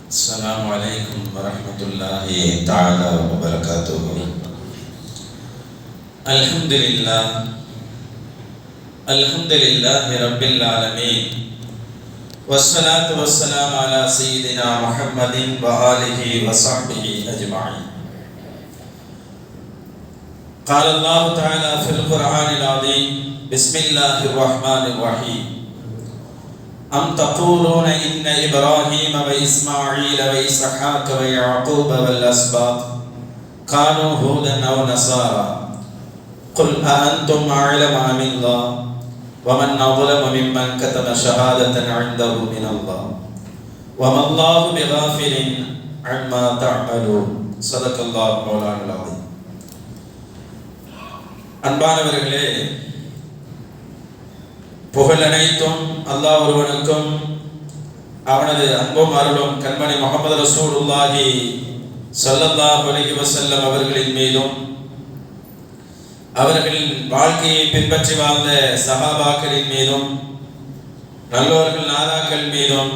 السلام عليكم ورحمة الله تعالى وبركاته. الحمد لله رب العالمين، والصلاة والسلام على سيدنا محمد وآله وصحبه أجمعين. قال الله تعالى في القرآن العظيم: بسم الله الرحمن الرحيم. أم تقولون إن إبراهيم وإسماعيل وإسحاق ويعقوب والأسباط كانوا هودا أو نصارى قل أأنتم أعلم أم الله ومن أظلم ممن كتم شهادة عنده من الله وما الله بغافل عما تعملون. صدق الله مولانا العظيم. அன்பானவர்களே, புகழ் அனைத்தும் அல்லாஹ் ஒருவனுக்கும் அவனது அன்பும் அருளும் கண்மணி முஹம்மது ரசூலுல்லாஹி ஸல்லல்லாஹு அலைஹி வஸல்லம் அவர்களின் மீதும் அவர்களின் வாழ்க்கையை பின்பற்றி வாழ்ந்த சஹாபாக்களின் மீதும் நல்லோர்கள் நாதாக்கள் மீதும்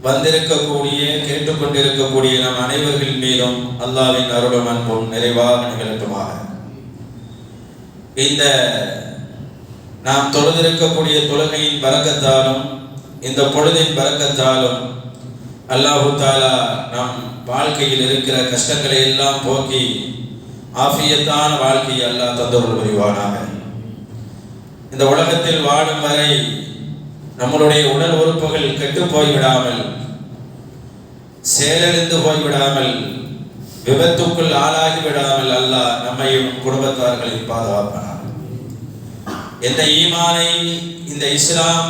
வந்திருக்கக்கூடிய கேட்டுக்கொண்டிருக்கக்கூடிய நம் அனைவர்கள் மீதும் அல்லாஹ்வின் அருளும் அன்பும் நிறைவாக நிகழட்டுமாக. இந்த நாம் தொழுதிருக்கக்கூடிய தொழுகையின் பரக்கத்தாலும் இந்த பொழுதின் பரக்கத்தாலும் அல்லாஹு தாலா நம் வாழ்க்கையில் இருக்கிற கஷ்டங்களை எல்லாம் போக்கி ஆஃபியத்தான வாழ்க்கையை அல்லாஹ் தந்தருள் புரிவானாக. இந்த உலகத்தில் வாழும் வரை நம்மளுடைய உடல் உறுப்புகள் கெட்டு போய்விடாமல், செயலிழந்து போய்விடாமல், விபத்துக்குள் ஆளாகி விடாமல் அல்லாஹ் நம்மையும் குடும்பத்தார்களையும் பாதுகாப்பானார். எந்த ஈமானை இந்த இஸ்லாம்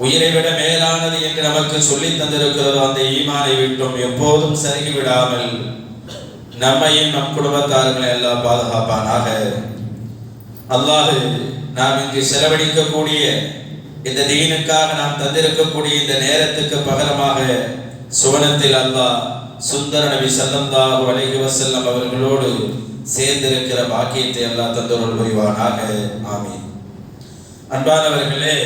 உயிரை விட மேலானது என்று நமக்கு சொல்லி தந்திருக்கிறதோ அந்த ஈமானை விட்டும் எப்போதும் சருகி விடாமல் நம்மையும் நம் குடும்பத்தார்களை எல்லாம் பாதுகாப்பானாக. அல்லாஹ் நாம் இங்கு செலவழிக்கக்கூடிய இந்த தீனுக்காக நாம் தந்திருக்கக்கூடிய இந்த நேரத்துக்கு பகரமாக சுவனத்தில் அல்லாஹ் சுந்தர நபி ஸல்லல்லாஹு அலைஹி வஸல்லம் அவர்களோடு சேர்ந்திருக்கிற பாக்கியத்தை அல்லாஹ் தந்தருள் புரிவானாக. ஆமீன். அன்பானவர்களே,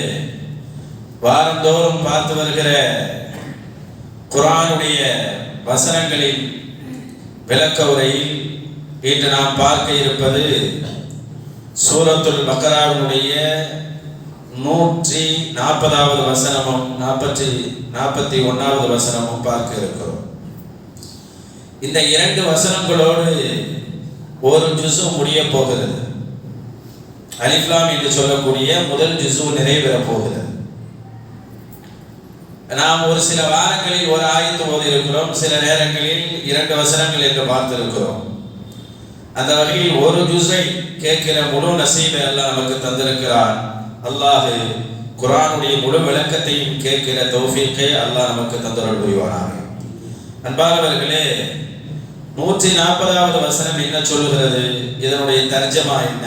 வாரந்தோறும் பார்த்து வருகிற குர்ஆனுடைய வசனங்களின் விளக்க உரையில் இன்று நாம் பார்க்க இருப்பது சூரத்துல் பக்ராவுடைய 140வது வசனமும் 41வது வசனமும் பார்க்க இருக்கிறோம். இந்த இரண்டு வசனங்களோடு ஒரு ஜுஸு முடிய போகிறது. அலிஃப் லாம் என்று சொல்லக்கூடிய முதல் ஜுஸு நிறைவேற போகிறது. நாம் ஒரு சில வாரங்களில் ஒரு ஆயத்து ஓதி இருக்கிறோம், சில நேரங்களில் 2 வசனங்கள் என்று பார்த்திருக்கிறோம். அந்த வகையில் ஒரு ஜுஸை கேட்கிற முழு நசீபை அல்லாஹ் நமக்கு தந்திருக்கிறான். அல்லாஹ் குர்ஆனுடைய முழு விளக்கத்தையும் கேட்கிற தௌஃபீக்கை அல்லாஹ் நமக்கு தந்தருள் புரிவானாக. அன்பானவர்களே, 140வது வசனம் என்ன சொல்லுகிறது, இதனுடைய தர்ஜமா என்ன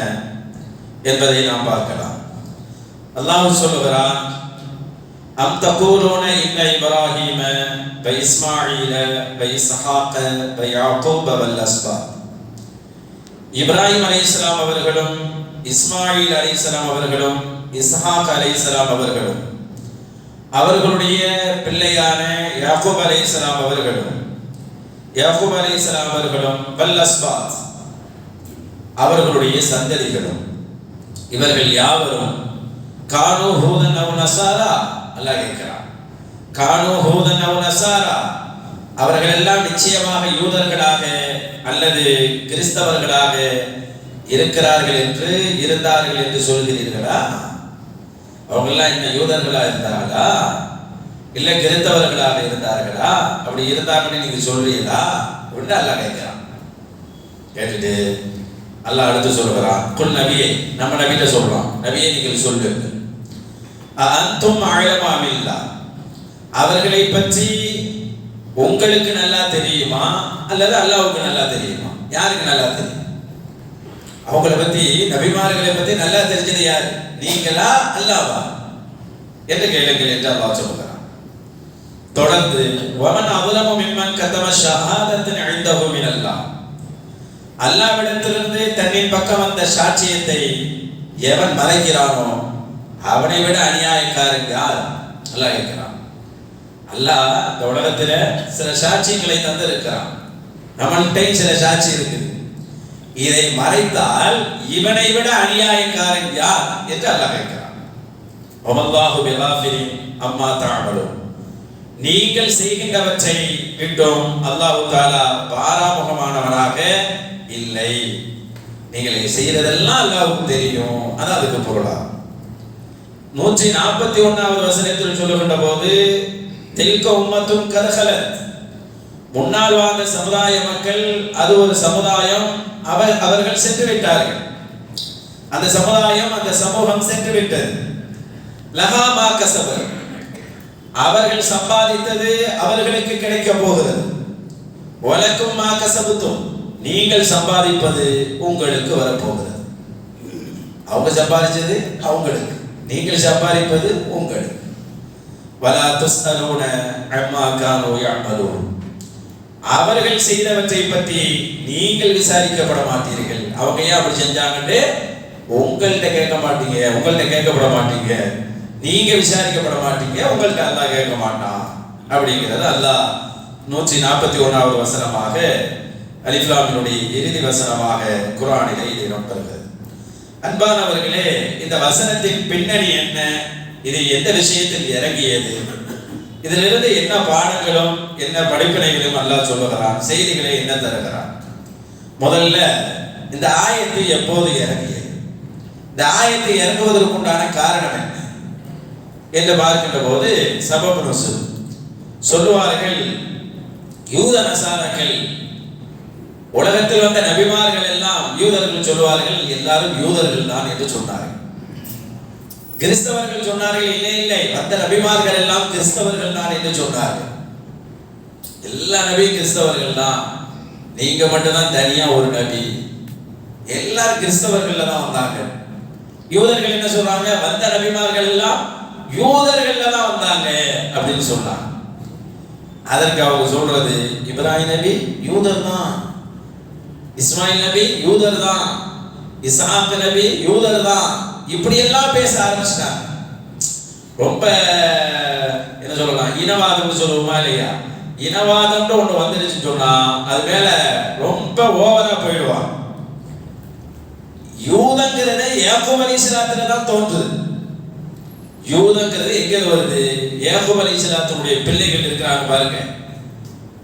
என்பதை நாம் பார்க்கலாம். அல்லாஹ் சொல்லுகிறான்: அம் தகூலூன இன்ன இப்ராஹீம வ இஸ்மாஈல வ இஸ்ஹாக வ யாக்கூப வல் அஸ்பாத். இப்ராஹிம் அலைஹிஸ்ஸலாம் அவர்களும் இஸ்மாயில் அலைஹிஸ்ஸலாம் அவர்களும் இஸ்ஹாக் அலைஹிஸ்ஸலாம் அவர்களும் அவர்களுடைய பிள்ளையான யாக்கூப் அலைஹிஸ்ஸலாம் அவர்களும் யாக்கூப் அலைஹிஸ்ஸலாம் அவர்களும் வல் அஸ்பாத் அவர்களுடைய சந்ததிகளும் இவர்கள் யாவரும் கானூ ஹூதன் அவ் நஸாரா. அல்லாஹ் கேட்கிறான், கானூ ஹூதன் அவ் நஸாரா, அவர்கள் எல்லாம் நிச்சயமாக யூதர்களாக அல்லது கிறிஸ்தவர்களாக இருக்கிறார்கள் என்று இருந்தார்கள் என்று சொல்கிறீர்களா? அவங்க எல்லாம் என்ன யூதர்களா இருந்தார்களா இல்ல கிறிஸ்தவர்களாக இருந்தார்களா? அப்படி இருந்தாங்கன்னு நீங்க சொல்றீங்களா அப்படின்னு அல்லாஹ் கேட்கிறான். கேட்டுட்டு அல்லாஹ் அடுத்து சொல்லுகிறான்: குல் நபியே, நம்ம நபிட்ட சொல்றான், நபியே நீங்கள் சொல்லுங்க, அன்தும் அஅலமு அமில்லாஹ், அவர்களை பற்றி உங்களுக்கு நல்லா தெரியுமா அல்லது அல்லாஹ்வுக்கு நல்லா தெரியுமா? யாருக்கு நல்லா தெரியும்? அவங்களை பத்தி, நபிமார்களை பத்தி நல்லா தெரிஞ்சது யாரு, நீங்களா அல்லாஹ்வா என்று கேளுங்கள் என்று அல்லாஹ் சொல்கிறான். தொடர்ந்து வமன் அظلم ممن كتم شهادة عنده من الله, அல்லாஹ்விடத்திலிருந்து தன்னின் பக்கம் வந்த சாட்சியத்தை எவன் மறைக்கிறானோ அவனை விட அநியாயக்காரன் யார்? அல்லாஹ் கேட்கிறான். அல்லாஹ் இந்த உலகத்துல சில சாட்சியங்களை தந்திருக்கிறான், நம்மள்கிட்ட சில சாட்சி இருக்குது. இதை மறைத்தால் இவனை விட அநியாயக்காரன் யார் என்று அல்லாஹ் கேட்கிறான். வல்லாஹு பிகாஃபிரின் அம்மா தஅமலூன். நீங்கள் செய்கின்றவற்றை விட்டும் அல்லாஹ் தஆலா பாராமுகமானவனாக இல்லை. நீங்கள் செய்யறதெல்லாம் அல்லாஹ்வுக்கு தெரியும். அதான் அதுக்கு பொருளா. 141வது வசனத்தில் சொல்லுகின்ற போது தில்க உம்மத்துன் கத் கலத், முன்னால் வாழ்ந்த சமுதாய மக்கள், அது ஒரு சமுதாயம், அவர்கள் சென்று விட்டார்கள். அந்த சமுதாயம், அந்த சமூகம் சென்று விட்டது. லஹா மா கஸபர், அவர்கள் சம்பாதித்தது அவர்களுக்கு கிடைக்க போகிறது. வலக்கும் மா கஸபத்தும், நீங்கள் சம்பாதிப்பது உங்களுக்கு வரப்போகிறது. அவங்க சம்பாதிச்சது அவங்களுக்கு, நீங்கள் சம்பாதிப்பது உங்களுக்கு. வலா துஸ்அலூன அம்மா கானூ யஅமலூன், அவர்கள் செய்தவற்றை பற்றி நீங்கள் விசாரிக்கப்பட மாட்டீர்கள். அவங்க ஏன் அப்படி செஞ்சாங்கன்னு உங்கள்கிட்ட கேட்க மாட்டீங்க, உங்கள்கிட்ட கேட்கப்பட மாட்டீங்க, நீங்க விசாரிக்கப்பட மாட்டீங்க, உங்கள்கிட்ட அல்லாஹ் கேட்க மாட்டான் அப்படிங்கிறது அல்லாஹ் 141வது வசனமாக அலிஃப் லாமினுடைய இறுதி வசனமாக குர்ஆனிலே இது இடம்பெறுகிறது. அன்பானவர்களே, இந்த வசனத்தின் பின்னணி என்ன, இது எந்த விஷயத்தில் இறங்கியது, இதிலிருந்து என்ன பாடங்களும் என்ன படிப்பினைகளும் அல்லாஹ் சொல்லுகிறான், செய்திகளை என்ன தருகிறான். முதல்ல இந்த ஆயத்து எப்போது இறங்கியது, இந்த ஆயத்து இறங்குவதற்குண்டான காரணம் என்ன என்று பார்க்கின்ற போது சபபு நுஸூல் சொல்லுவார்கள். யூத நசாராக்கள், உலகத்தில் வந்த நபிமார்கள் எல்லாம் யூதர்கள் சொல்லுவார்கள், எல்லாரும் யூதர்கள் தான் என்று சொன்னார்கள். கிறிஸ்தவர்கள் சொன்னார்கள், இல்லை இல்லை, அந்த நபிமார்கள் எல்லாம் கிறிஸ்தவர்கள் தான் என்று சொன்னார்கள். எல்லா நபியும் கிறிஸ்தவர்கள் தான், நீங்க மட்டும்தான் தனியா ஒரு நபி. எல்லாரும் கிறிஸ்தவர்கள் தான் வந்தாங்க. யூதர்கள் என்ன சொல்றாங்க, வந்த நபிமார்கள் எல்லாம் யூதர்கள் தான் வந்தாங்க அப்படின்னு சொன்னாங்க. அதற்கு அவங்க சொல்றது, இப்ராஹிம் நபி யூதர் தான், இஸ்மாயில் நபி யூதர் தான், இஸ்ஹாக் நபி யூதர் தான், இப்படி எல்லாம் பேச ஆரம்பிச்சிட்டாங்க. ரொம்ப என்ன சொல்லலாம், இனவாதம் சொல்லுவோமா இல்லையா, இனவாதம்னு ஒண்ணு வந்துருச்சுன்னு சொன்னா அது மேல ரொம்ப ஓவரா போயிடுவாங்க. யூதங்கிறது யாக்கூப் அலைஹிஸ்ஸலாத்துல தான் தோன்றுது. யூதங்கிறது எங்க வருது, யாக்கூப் அலைஹிஸ்ஸலாத்துடைய பிள்ளைகள் இருக்கிறாங்க பாருங்க.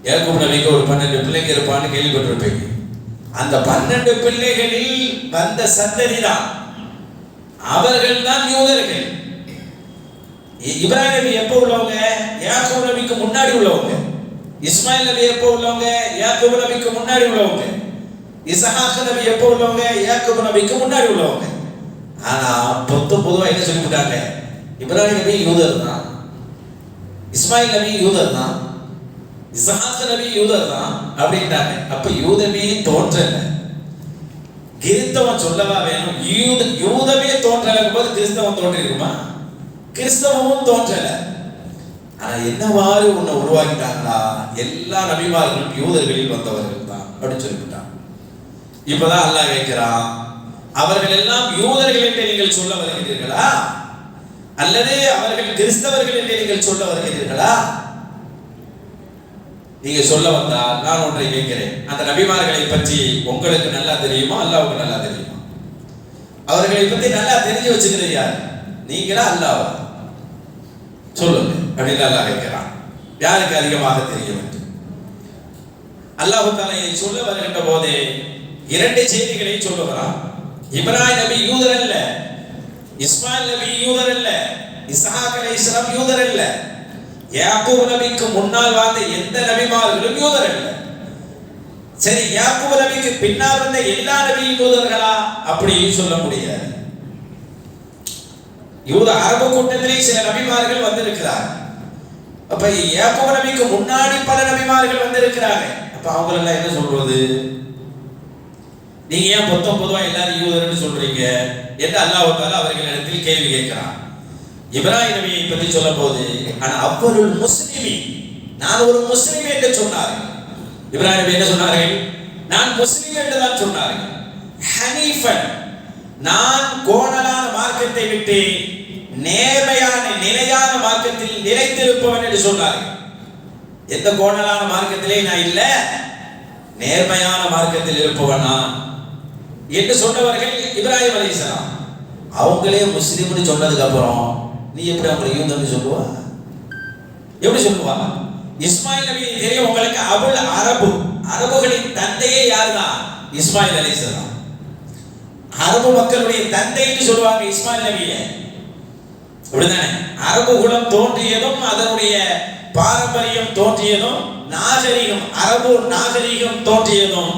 யாக்கூப் நபிக்கு ஒரு 12 பிள்ளைங்க இருப்பான்னு கேள்விப்பட்டிருப்பீங்க. அந்த 12 பிள்ளைகளில் வந்த சந்ததி தான், அவர்கள் தான் யூதர்கள். இப்ராஹிம் நபி எப்போ உள்ளவங்க, யாக்கூப் நபிக்கு முன்னாடி உள்ளவங்க. இஸ்மாயில் நபி எப்போ உள்ளவங்க, யாக்கூப் நபிக்கு முன்னாடி உள்ளவங்க. இஸ்ஹாக் நபி எப்போ உள்ளவங்க, யாக்கூப் நபிக்கு முன்னாடி உள்ளவங்க. ஆனா பொதுவா என்ன சொல்லிவிட்டாங்க, இப்ராஹிம் நபி யூதர் தான், இஸ்மாயில் நபி யூதர் தான், இஸ்ஹாக் நபி யூதர் தான் அப்படின்ட்டாங்க. அப்ப யூதமே தோன்றல, கிறிஸ்தவம் சொல்லவா வேணும். யூதமே தோன்றல போது கிறிஸ்தவம் தோன்றிருக்குமா, கிறிஸ்தவமும் தோன்றல. ஆனா என்னவாறு உன்னை உருவாக்கிட்டாங்களா, எல்லா நபிமார்களும் யூதர்களில் வந்தவர்கள் தான் அப்படின்னு சொல்லிவிட்டாங்க. இப்பதான் அல்லாஹ் கேட்கிறான், அவர்கள் எல்லாம் யூதர்கள் என்று நீங்கள் சொல்ல வருகிறீர்களா, அல்லது அவர்கள் கிறிஸ்தவர்கள் என்று நீங்கள் சொல்ல வருகிறீர்களா? நீங்க சொல்ல வந்தால் நான் ஒன்றை கேட்கிறேன், அந்த நபிமார்களை பற்றி உங்களுக்கு நல்லா தெரியுமா, அல்லாஹ்வுக்கு நல்லா தெரியுமா? அவர்களை பற்றி நல்லா தெரிஞ்சு வச்சுக்கிறது யார், நீங்களா அல்லாஹ்வா? சொல்லுங்க அப்படின்னு அல்லாஹ் கேட்கிறான். யாருக்கு அதிகமாக தெரியும் என்று அல்லாஹ் தஆலா சொல்ல வருகின்ற போதே 2 செய்திகளை சொல்லுகிறான். இப்ராஹிம் நபி யூதர் அல்ல, இஸ்மாயில் நபி யூதர் அல்ல, இஸ்ஹாக் அலைஹிஸ்ஸலாம் யூதர் அல்ல, யாக்கூப் நபிக்கு முன்னால் வாழ்ந்த எந்த நபிமார்களும் யூதர் அல்ல. சரி, யாக்கூப் நபிக்கு பின்னால் வந்த எல்லா நபியும் யூதர்களா? அப்படியும் சொல்ல முடியாது. யூத அரபு கூட்டத்திலே சில நபிமார்கள் வந்திருக்கிறார். அப்ப யாக்கூப் நபிக்கு முன்னாடி பல நபிமார்கள் வந்திருக்கிறாங்க. அப்ப அவங்க எல்லாம் என்ன சொல்றது, நீங்க ஏன் பொதுவா எல்லாரும் யூதர்னு சொல்றீங்க என்று அல்லாஹ் தஆலா அவர்களிடத்தில் கேள்வி கேட்கிறான். இப்ராஹிம் நபியை பற்றி சொல்ல போது, ஆனா அவ்வருள் முஸ்லிமி, நான் ஒரு முஸ்லிம் என்று சொன்னார்கள். இப்ராஹிம் நபி என்ன சொன்னார்கள், நான் முஸ்லிம் என்று தான் சொன்னார்கள். ஹனீஃபன், நான் கோணலான மார்க்கத்தை விட்டு நேர்மையான நிலையான மார்க்கத்தில் நிலைத்திருப்பவன் என்று சொன்னார்கள். எந்த கோணலான மார்க்கத்திலே நான் இல்லை, நேர்மையான மார்க்கத்தில் இருப்பவனா என்று சொன்னவர்கள் இப்ராஹிம் அலைஹிஸ்ஸலாம். அவங்களே முஸ்லீம்னு சொன்னதுக்கு அப்புறம் நீ எப்படி அவங்களை யூதன்னு சொல்லுவா? எப்படி சொல்லுவா? இஸ்மாயில் நபி தெரியும் உங்களுக்கு, அபுல் அரபு, அரபுகளின் தந்தையே யாருதான்? இஸ்மாயில் அலைஹிஸ்ஸலாம். அரபு மக்களுடைய தந்தைன்னு சொல்லுவாங்க இஸ்மாயில் நபியை. அப்படிதானே? அரபு குலம் தோன்றியதும் அதனுடைய பாரம்பரியம் தோன்றியதும் நாகரிகம், அரபு நாகரிகம் தோன்றியதும்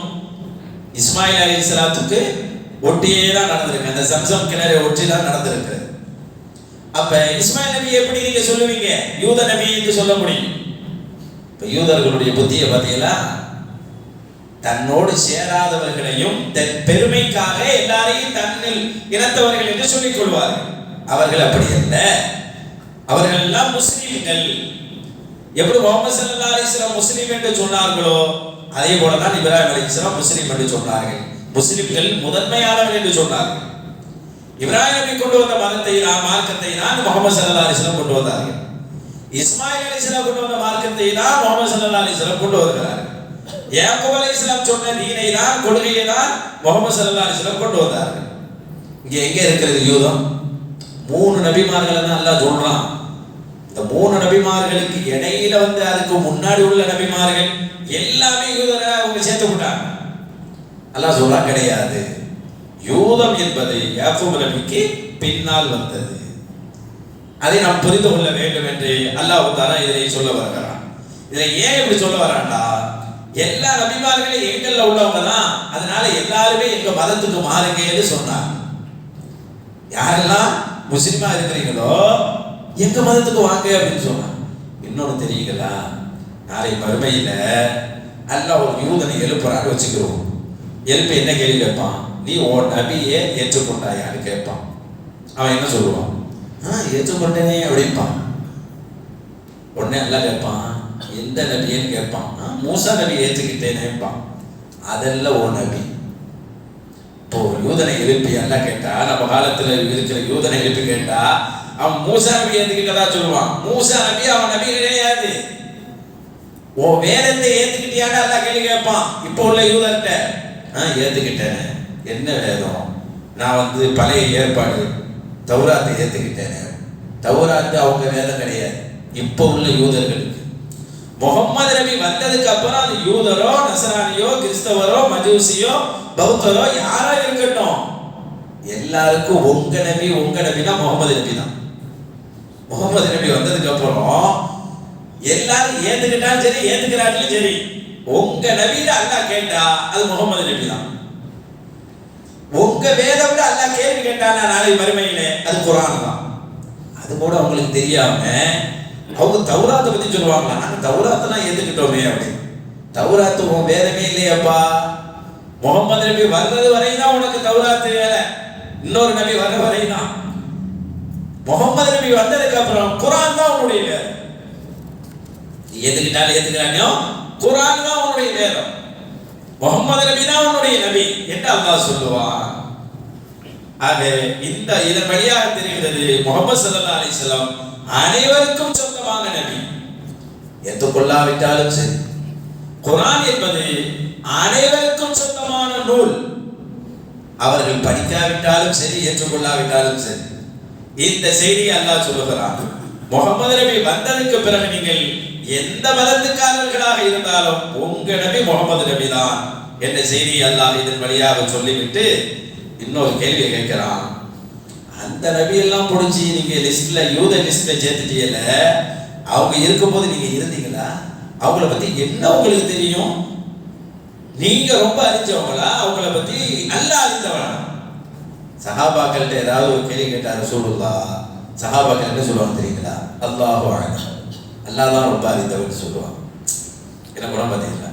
இஸ்மாயில் அலைஹிஸ்ஸலாத்துக்கு ஒட்டியே தான் நடந்திருக்கு. அந்த சம்சம் கிணறு ஒட்டி தான் நடந்திருக்கு. அப்ப இஸ்மாயில் நபி எப்படி நீங்க சொல்லுவீங்க யூத நபி என்று சொல்ல முடியும்? இப்ப யூதர்களுடைய புத்தியை பார்த்தீங்களா? தன்னோடு சேராதவர்களையும் தன் பெருமைக்காக எல்லாரையும் தன்னில் இனத்தவர்கள் என்று சொல்லிக் கொள்வார்கள். அவர்கள் அப்படி அல்ல, அவர்கள் எல்லாம் முஸ்லீம்கள். எப்படி முஹம்மது ஸல்லல்லாஹு அலைஹி வஸல்லம் முஸ்லீம் என்று சொன்னார்களோ அதே போலதான் இப்ராஹிம் அலைஹிஸ்ஸலாம் முஸ்லீம் என்று சொன்னார்கள். முஸ்லிம்கள் முதன்மையானவர்கள் என்று சொன்னார்கள். இப்ராஹிம் நபி கொண்டு வந்த மதத்தை மார்க்கத்தை தான் முஹம்மது ஸல்லல்லாஹு அலைஹி வஸல்லம் கொண்டு வந்தார்கள். இஸ்மாயில் அலைஹிஸ்ஸலாம் கொண்டு வந்த மார்க்கத்தை தான் முஹம்மது ஸல்லல்லாஹு அலைஹி வஸல்லம் கொண்டு வருகிறார்கள். யாக்கூப் அலைஹிஸ்ஸலாம் சொன்ன தீனை தான், கொள்கையை தான் முஹம்மது ஸல்லல்லாஹு அலைஹி வஸல்லம் கொண்டு வந்தார்கள். இங்க எங்க இருக்கிறது யூதம்? 3 நபிமார்களை தான் அல்லாஹ் சொல்றான். இந்த 3 நபிமார்களுக்கு இடையில அதுக்கு முன்னாடி உள்ள நபிமார்கள் எல்லாமே யூதரை அவங்க சேர்த்து விட்டாங்க. அல்லாஹ் சொல்றா கிடையாது, யூதம் என்பது யாக்கூப் நபிக்கு பின்னால் வந்தது. அதை நாம் புரிந்து கொள்ள வேண்டும் என்று அல்லாஹ் தஆலா இதை சொல்ல வருகிறான். இதை ஏன் இப்படி சொல்ல வரான்டா, எல்லா நபிமார்களும் எங்கள்ல உள்ளவங்க தான், அதனால எல்லாருமே எங்க மதத்துக்கு மாறுங்க என்று சொன்னாங்க. யாரெல்லாம் முஸ்லிமா இருக்கிறீங்களோ எங்க மதத்துக்கு வாங்க அப்படின்னு சொன்னாங்க. இன்னொன்னு தெரியுங்களா, நாளை மறுமையில அல்லாஹ் ஒரு யூதனை எழுப்புறான்னு வச்சுக்கிறோம். எழுப்பி என்ன கேள்வி கேட்பான்? நீ உன் நபியை ஏற்றுக்கொண்டாயான்னு கேட்பான். அவன் என்ன சொல்லுவான்? ஏற்றுக்கொண்டேனே அப்படிப்பான். உடனே எல்லாம் கேட்பான், எந்த நபியன்னு கேட்பான். மூசா நபி ஏற்றுக்கிட்டேனேப்பான். அதெல்லாம் ஓ நபி. இப்போ ஒரு யூதனை எழுப்பி எல்லாம் கேட்டா, நம்ம காலத்துல இருக்கிற யூதனை எழுப்பி கேட்டா அவன் மூசா நபி ஏற்றுக்கிட்டதா சொல்லுவான். மூசா நபி அவன் நபி கிடையாது. ஓ வேதத்தை ஏத்துக்கிட்டியான்னு எல்லாம் கேள்வி கேட்பான். இப்போ உள்ள யூதர்கிட்ட ஏத்துக்கிட்டேனே. என்ன வேதம்? நான் பழைய ஏற்பாடு தௌராத்தை ஏத்துக்கிட்டேனே. தௌராத்து அவங்க வேதம் கிடையாது. இப்போ உள்ள யூதர்களுக்கு முகம்மது நபி வந்ததுக்கு அப்புறம் அது யூதரோ நசரானியோ கிறிஸ்தவரோ மஜூசியோ பௌத்தரோ யாரோ இருக்கட்டும், எல்லாருக்கும் உங்க நபினா முகமது நபி தான். முகமது நபி வந்ததுக்கு அப்புறம் எல்லாரும் ஏத்துக்கிட்டாலும் சரி ஏத்துக்கிறாங்களும் சரி, உங்க நபியில அல்லாஹ் கேட்டா அது முகமது நபி தான். உங்க வேதம் விட அல்லாஹ் கேள்வி கேட்டானா நாளை மறுமையில அது குர்ஆன் தான். அது கூட அவங்களுக்கு தெரியாம அவங்க தௌராத்தை பத்தி சொல்லுவாங்களா, நாங்க தௌராத்தெல்லாம் ஏத்துக்கிட்டோமே அப்படின்னு. தௌராத்து உன் வேதமே இல்லையாப்பா. முகமது நபி வர்றது வரைதான் உனக்கு தௌராத்து வேலை, இன்னொரு நபி வர்ற வரைதான். முகமது நபி வந்ததுக்கு அப்புறம் குர்ஆன் தான் உன்னுடைய வேதம். ஏத்துக்கிட்டாலும் ஏத்துக்கிறானோ குர்ஆன் தான் உன்னுடைய வேதம். முகமது நபி தான் உன்னுடைய நபி என்று அல்லாஹ் சொல்லுவான். ஆக இதன் வழியாக தெரிகிறது முஹம்மது ஸல்லல்லாஹு அலைஹி வஸல்லம் அனைவருக்கும் சொந்தமான நபி. ஏற்றுக்கொள்ளாவிட்டாலும் சரி, குர்ஆன் என்பது அனைவருக்கும் சொந்தமான நூல். அவர்கள் படிக்காவிட்டாலும் சரி ஏற்றுக்கொள்ளாவிட்டாலும் சரி, இந்த செய்தியை அல்லாஹ் சொல்லுகிறான். முகமது நபி வந்ததுக்கு பிறகு நீங்கள் எந்த மதத்துக்காரர்களாக இருந்தாலும் உங்க நபி முகமது நபி தான் என்ற செய்தியை அல்லாஹ் இதன் வழியாக சொல்லிவிட்டு இன்னொரு கேள்வியை கேட்கிறான். அந்த நபி எல்லாம் புடிச்சு நீங்க லிஸ்ட்ல யூத லிஸ்ட்ல சேர்த்துட்டீங்கல்ல, அவங்க இருக்கும்போது நீங்க இருந்தீங்களா? அவங்கள பத்தி என்ன உங்களுக்கு தெரியும்? நீங்க ரொம்ப அறிஞ்சவங்களா? அவங்கள பத்தி நல்லா அறிந்தவனா? சஹாபாக்கள்கிட்ட ஏதாவது ஒரு கேள்வி கேட்டார் ரசூலுல்லாஹ், சஹாபாக்கள் என்ன சொல்லுவாங்க தெரியுங்களா? அல்லாஹு அஅலம், அல்லாஹ் தான் ரொம்ப அறிந்தவன் சொல்லுவாங்க. என்ன குணம் பார்த்தீங்களா?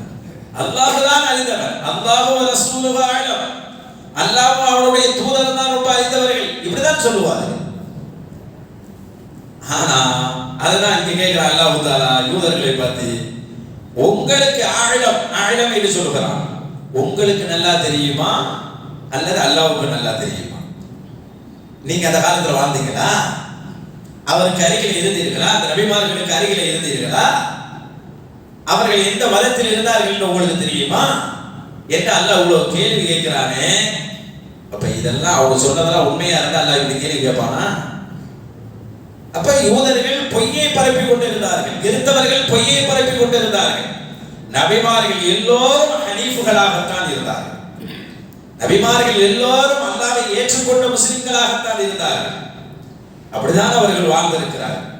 அல்லாஹ் தான் அறிந்தவன், அல்லாஹு வ ரசூலுஹு அஅலம், அல்லாஹ் அவருடைய தூதர் தான் ரொம்ப அறிந்தவர்கள், இப்படிதான் சொல்லுவாங்க. ஆனா அதுதான் இங்க கேட்கிற அல்லாஹ் தஆலா யூதர்களை பார்த்து உங்களுக்கு ஆழம் என்று சொல்லுகிறான். உங்களுக்கு நல்லா தெரியுமா அல்லது அல்லாஹ்வுக்கு நல்லா தெரியுமா? நீங்க அந்த காலத்துல வாழ்ந்தீங்களா? அவருக்கு அருகில் இருந்தீர்களா? அந்த நபிமார்களுக்கு அருகில் இருந்தீர்களா? அவர்கள் எந்த மதத்தில் இருந்தார்கள் உங்களுக்கு தெரியுமா என்று அல்லாஹ் இவ்வளவு கேள்வி கேட்கிறானே. அப்ப இதெல்லாம் அவங்க சொன்னதெல்லாம் உண்மையா இருந்தா அல்லாஹ் இப்படி கேள்வி கேட்பானா? அப்ப யூதர்கள் பொய்யை பரப்பி கொண்டிருந்தார்கள், கிறிஸ்தவர்கள் பொய்யை பரப்பி கொண்டிருந்தார்கள். நபிமார்கள் எல்லோரும் ஹனீஃபுகளாகத்தான் இருந்தார்கள். நபிமார்கள் எல்லோரும் அல்லாஹ்வை ஏற்றுக்கொண்ட முஸ்லிம்களாகத்தான் இருந்தார்கள். அப்படிதான் அவர்கள் வாழ்ந்திருக்கிறார்கள்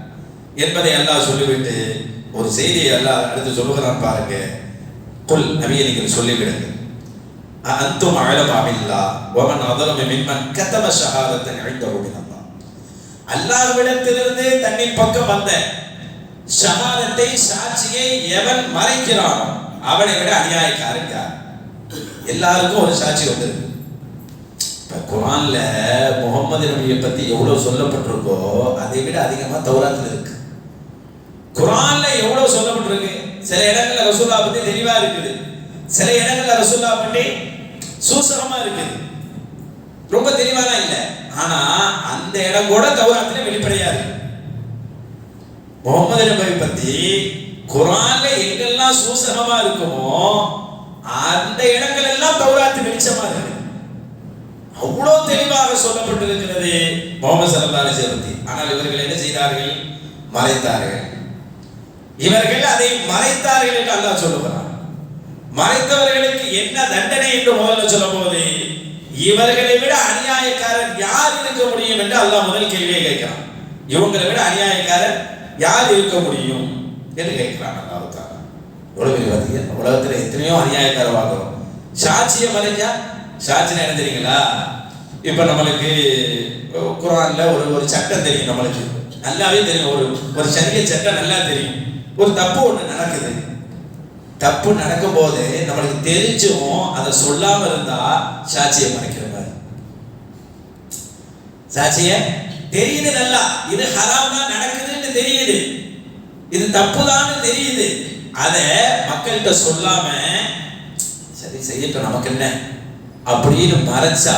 என்பதை அல்லாஹ் சொல்லிவிட்டு ஒரு செய்தியை அல்லாஹ் அடுத்து சொல்லுகிறான் பாருங்க. குல், நபியை நீங்கள் சொல்லிவிடுங்க, அன்தும் அஅலமு பில்லாஹ் வமன் அظلم மிம்மன் கதம ஷஹாதத்தன் இன்தஹு மினல்லாஹ். அல்லாஹ்விடத்திலிருந்து தன்னின் பக்கம் வந்த ஷஹாதத்தை, சாட்சியை எவன் மறைக்கிறானோ அவனை விட அநியாயக்காரன் யார்? எல்லாருக்கும் ஒரு சாட்சி வந்திருக்கு. இப்ப குர்ஆன்ல முகமது நபியை பத்தி எவ்வளவு சொல்லப்பட்டிருக்கோ அதை விட அதிகமா தௌராத்ல இருக்கு. குர்ஆன்ல எவ்வளவு சொல்லப்பட்டிருக்கு. சில இடங்கள்ல ரசூலுல்லாஹ் பத்தி தெளிவா இருக்குது, சில இடங்கள்ல ரசூலுல்லாஹ் பத்தி சூசகமா இருக்குது, ரொம்ப தெளிவாலாம் இல்லை. ஆனா அந்த இடம் கூட தௌராத்ல வெளிப்படையா இருக்கு. முகமது நபியை பத்தி குர்ஆன்ல எங்கெல்லாம் சூசகமா இருக்குமோ அந்த இடங்கள் எல்லாம் தௌராத் வெளிச்சமா இருக்கு. அவ்வளவு தெளிவாக சொல்லப்பட்டிருக்கிறது முஹம்மது ஸல்லல்லாஹு அலைஹி வஸல்லம் பத்தி. ஆனால் இவர்கள் என்ன செய்தார்கள்? மறைத்தார்கள். இவர்கள் அதை மறைத்தார்கள் என்று அல்லாஹ் சொல்லுகிறான். மறைத்தவர்களுக்கு என்ன தண்டனை என்று முதல்ல சொல்லும்போது இவர்களை விட அநியாயக்காரர் யார் இருக்க முடியும் என்று அல்லாஹ் முதல் கேள்வியை கேட்கிறான். இவங்களை விட அநியாயக்காரர் யார் இருக்க முடியும் என்று கேட்கிறான் அல்லாஹ் தஆலா. உலகத்தில் எத்தனையோ அநியாயக்கார பார்க்கிறோம். சாட்சியை மறைஞ்சா, சாட்சினா என்ன தெரியுங்களா? இப்ப நம்மளுக்கு குர்ஆன்ல ஒரு சட்டம் தெரியும், நம்மளுக்கு நல்லாவே தெரியும், ஒரு சரிய சட்டம் நல்லா தெரியும். ஒரு தப்பு ஒண்ணு நடக்குது, தப்பு நடக்கும் போது நம்மளுக்கு தெரிஞ்சும் அதை சொல்லாம இருந்தா சாட்சியை மறைக்கிற மாதிரி. சாட்சிய தெரியுது, நல்லா இது ஹராம் தான் நடக்குதுன்னு தெரியுது, இது தப்பு தான் தெரியுது, அதை மக்கள்கிட்ட சொல்லாம சரி செய்யட்டும் நமக்கு என்ன அப்படின்னு மறைச்சா